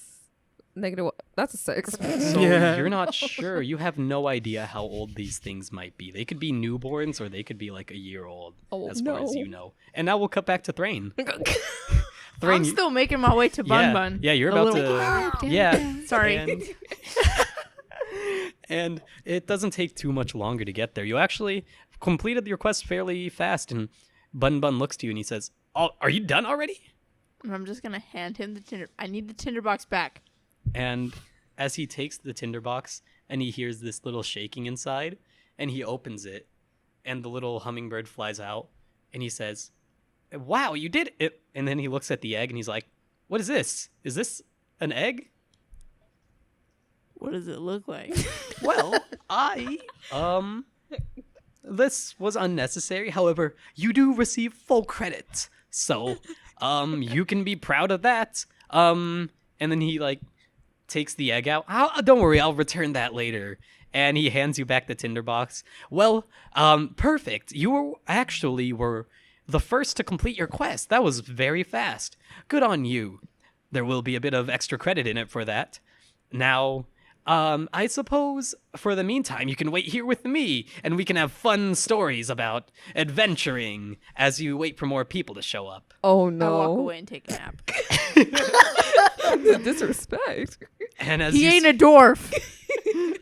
negative. That's a 6. So Yeah. you're not sure. You have no idea how old these things might be. They could be newborns or they could be like a year old, Oh, as far as no. you know. And now we'll cut back to Thrain. I'm Thrain, still making my way to Bun yeah, Bun. yeah, you're A about little- to. Yeah, Sorry. And, and it doesn't take too much longer to get there. You actually completed your quest fairly fast, and Bun Bun looks to you and he says, "Oh, are you done already?" And I'm just gonna hand him the tinder. I need the tinderbox back. And as he takes the tinderbox and he hears this little shaking inside, and he opens it, and the little hummingbird flies out, and he says, "Wow, you did it!" And then he looks at the egg and he's like, "What is this? Is this an egg?" What does it look like? Well, this was unnecessary. However, you do receive full credit. So, you can be proud of that. And then he, like, takes the egg out. Don't worry, I'll return that later. And he hands you back the tinderbox. Well, perfect. You were the first to complete your quest. That was very fast. Good on you. There will be a bit of extra credit in it for that. Now, I suppose for the meantime, you can wait here with me, and we can have fun stories about adventuring as you wait for more people to show up. Oh I no. walk away and take a nap. The disrespect. And as He you ain't a dwarf.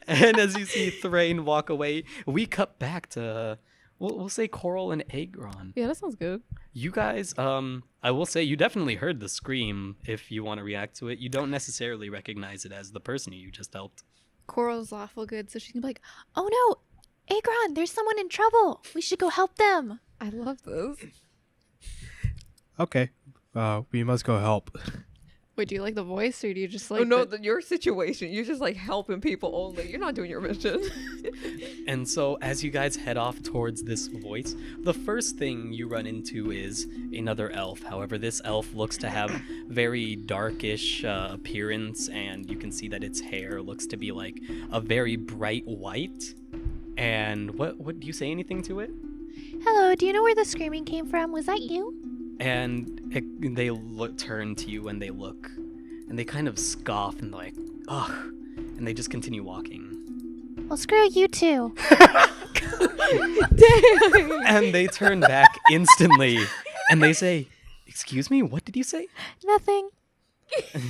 and as you see Thrain walk away, we cut back to we'll say Coral and Agron. Yeah, that sounds good. You guys, I will say you definitely heard the scream. If you want to react to it, you don't necessarily recognize it as the person you just helped. Coral's lawful good, so she can be like, Oh no, Agron, there's someone in trouble. We should go help them. I love this. Okay. We must go help. Wait, do you like the voice or do you just like oh no, the- your situation. You're just like helping people only. You're not doing your mission. And so, as you guys head off towards this voice, the first thing you run into is another elf. However, this elf looks to have very darkish appearance, and you can see that its hair looks to be like a very bright white. And what do you say anything to it? Hello, do you know where the screaming came from? Was that you? And they turn to you and they look, and they kind of scoff and like, ugh, and they just continue walking. Well, screw you too. And they turn back instantly, and they say, "Excuse me, what did you say?" Nothing.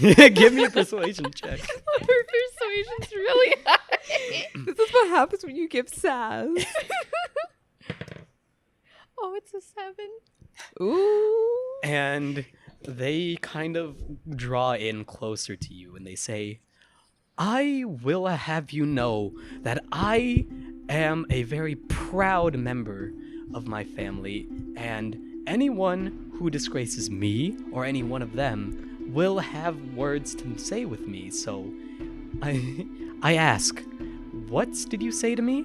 Give me a persuasion check. Her persuasion's really high. This is what happens when you give sass. Oh, it's a 7. Ooh. And they kind of draw in closer to you, and they say, "I will have you know that I am a very proud member of my family, and anyone who disgraces me or any one of them will have words to say with me. So I ask, what did you say to me?"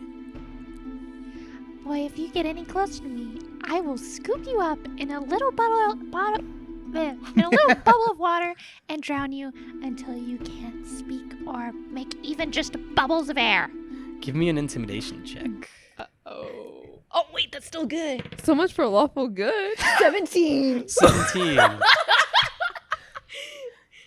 Boy, if you get any closer to me, I will scoop you up in a little bottle of water and drown you until you can't speak or make even just bubbles of air. Give me an intimidation check. Oh, wait, that's still good. So much for lawful good. 17. 17.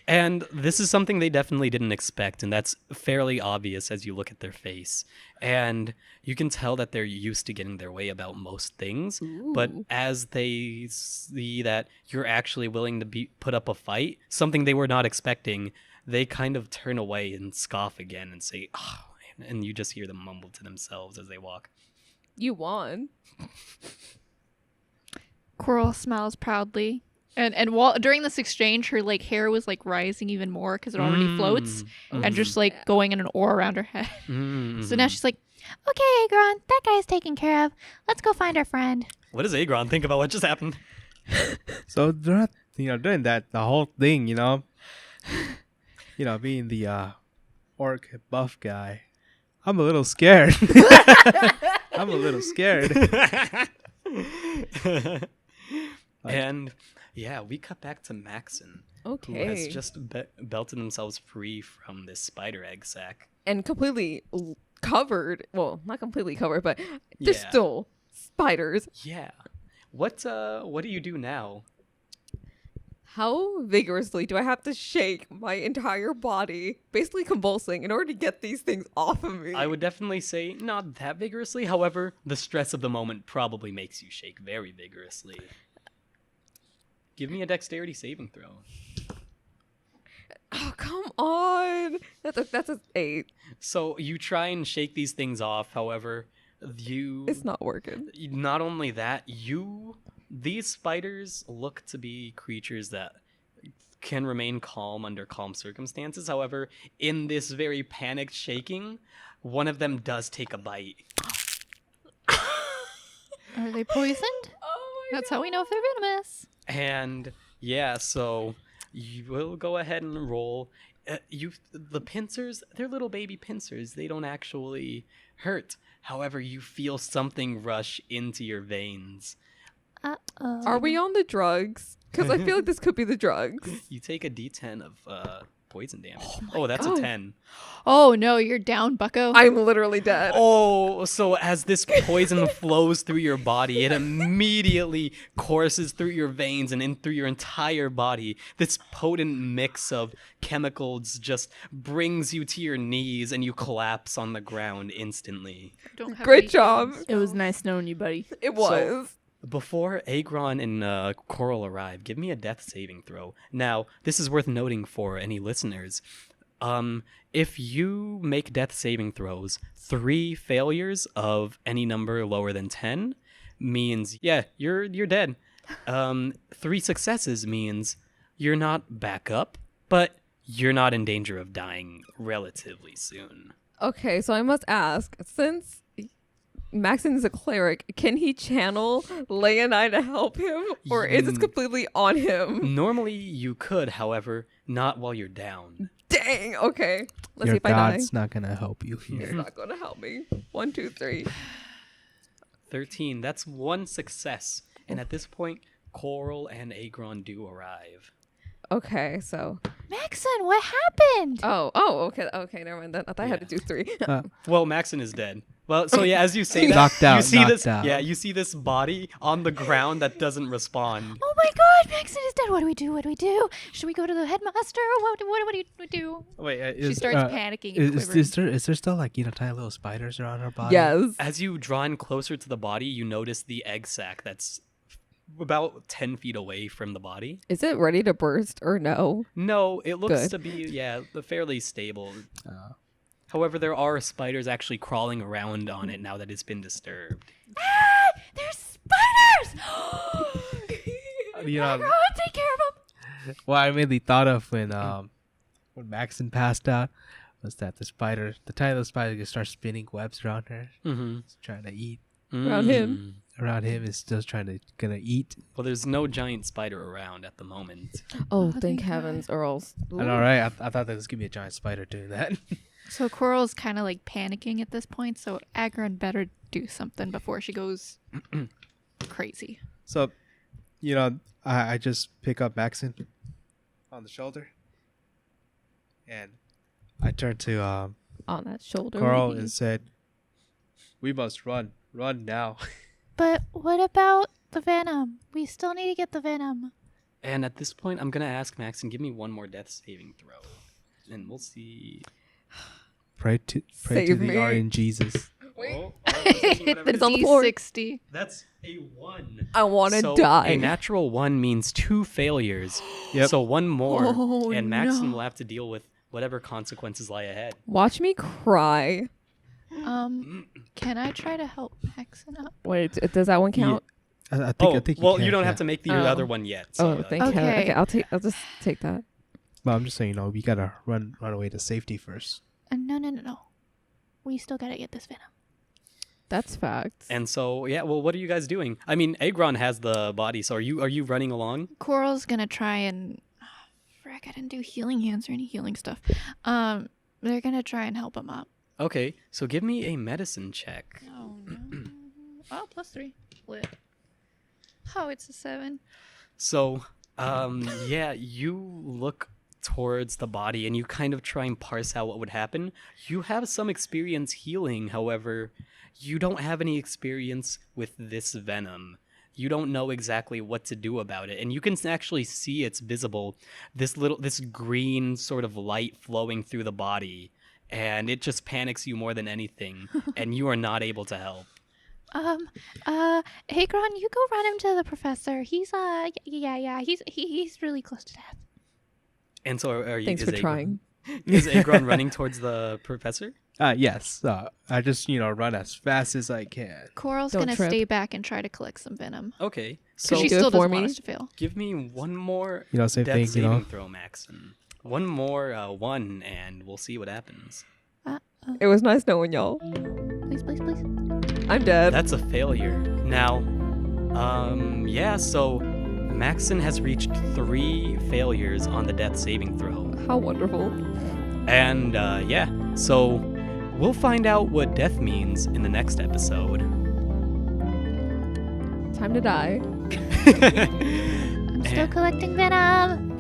And this is something they definitely didn't expect, and that's fairly obvious as you look at their face. And you can tell that they're used to getting their way about most things, but as they see that you're actually willing to put up a fight, something they were not expecting, they kind of turn away and scoff again and say, "Oh," and you just hear them mumble to themselves as they walk. You won. Coral smiles proudly. And while during this exchange, her like hair was like rising even more because it already floats and just like going in an oar around her head. So now she's like, Okay, Agron, that guy's taken care of. Let's go find our friend. What does Agron think about what just happened? So they're not, doing that the whole thing, being the orc buff guy. I'm a little scared. I'm a little scared. And yeah, we cut back to Maxon, who has Okay. just belted themselves free from this spider egg sack. And completely covered. Well, not completely covered, but there's Yeah. still spiders. Yeah. What do you do now? How vigorously do I have to shake my entire body, basically convulsing, in order to get these things off of me? I would definitely say not that vigorously. However, the stress of the moment probably makes you shake very vigorously. Give me a dexterity saving throw. Oh, come on. That's a 8. So you try and shake these things off. However, It's not working. not only that, these spiders look to be creatures that can remain calm under calm circumstances. However, in this very panicked shaking, one of them does take a bite. are they poisoned? Oh That's how we know if they're venomous. And yeah, so you will go ahead and roll. The pincers, they're little baby pincers. They don't actually hurt. However, you feel something rush into your veins. Uh-oh. Are we on the drugs? Because I feel like this could be the drugs. You take a d10 of poison damage. Oh, that's God. a 10. Oh, no, you're down, bucko. I'm literally dead. Oh, so as this poison flows through your body, it immediately courses through your veins and in through your entire body. This potent mix of chemicals just brings you to your knees and you collapse on the ground instantly. Don't have Great any job. guns. It was nice knowing you, buddy. It was. Before Agron and Coral arrive, give me a death saving throw. Now, this is worth noting for any listeners. If you make death saving throws, 3 failures of any number lower than 10 means, yeah, you're dead. 3 successes means you're not back up, but you're not in danger of dying relatively soon. Okay, so I must ask, since Maxon is a cleric. Can he channel Leonine to help him? Or is this completely on him? Normally you could, however, not while you're down. Dang, okay. Let's Your see if I die. god's not gonna help you It's here. not going to help me. 1, 2, 3. 13. That's one success. And at this point, Coral and Agron do arrive. Okay, so. Maxon, what happened? Okay, never mind. I thought I had to do 3. Well, Maxon is dead. Well, so yeah, as you say that, Knocked out, you see knocked this. out. Yeah, you see this body on the ground that doesn't respond. Oh my god, Maxon is dead. What do we do? What do we do? Should we go to the headmaster? What do we do? Wait, She starts panicking and is there still like tiny little spiders around her body? Yes. As you draw in closer to the body, you notice the egg sac that's about 10 feet away from the body. Is it ready to burst or no? No, it looks Good. to be, fairly stable. However, there are spiders actually crawling around on it now that it's been disturbed. Ah, there's spiders! You know, Oh, take care of them. what I mainly thought of when Maxon passed out was that the tiny little spider just starts spinning webs around her, Mm-hmm. trying to eat. Around him. Around him is still gonna eat. Well, there's no giant spider around at the moment. Oh, thank thank God. heavens, or else. I know, right? I thought there was gonna be a giant spider doing that. So Coral's kind of like panicking at this point, so Agron better do something before she goes crazy. So, you know, I just pick up Maxon on the shoulder, and I turn to On that shoulder. Carl maybe. and said, "We must run now." But what about the venom? We still need to get the venom. And at this point, I'm going to ask Maxon, give me one more death saving throw. And we'll see. Pray to Save the me. RN Jesus. It's on the floor. D60. That's a 1. I want to So die. a natural 1 means 2 failures. Yep. So 1 more, Oh, and Maxon no. will have to deal with whatever consequences lie ahead. Watch me cry. Can I try to help Maxon up? Wait, does that one count? I Oh, think well, can, you don't yeah. have to make the Oh. other one yet. So, Oh, thank you. Okay. Okay, I'll just take that. But I'm just saying, we gotta run away to safety first. No. We still gotta get this venom. That's facts. And so, yeah, well, what are you guys doing? I mean, Agron has the body, so are you running along? Coral's gonna try and frick, I didn't do healing hands or any healing stuff. They're gonna try and help him up. Okay, so give me a medicine check. Oh no. Oh, +3. Lit. Oh, it's a 7. So, yeah, you look towards the body and you kind of try and parse out what would happen. You have some experience healing, however, you don't have any experience with this venom. You don't know exactly what to do about it, and you can actually see it's visible, this green sort of light flowing through the body, and it just panics you more than anything, and you are not able to help. Hey, Gron, you go run him to the professor. He's, he's really close to death. And so are you? Thanks for trying. Is Agron running towards the professor? Yes. I just, run as fast as I can. Coral's Don't gonna trip. stay back and try to collect some venom. Okay, Because so she do it still for doesn't me. want us to fail. give me one more Same death thing, saving throw, Maxon. One more 1, and we'll see what happens. It was nice knowing y'all. Please. I'm dead. That's a failure. Now, yeah, so Maxon has reached 3 failures on the death saving throw. How wonderful. And, yeah, so we'll find out what death means in the next episode. Time to die. I'm still collecting venom.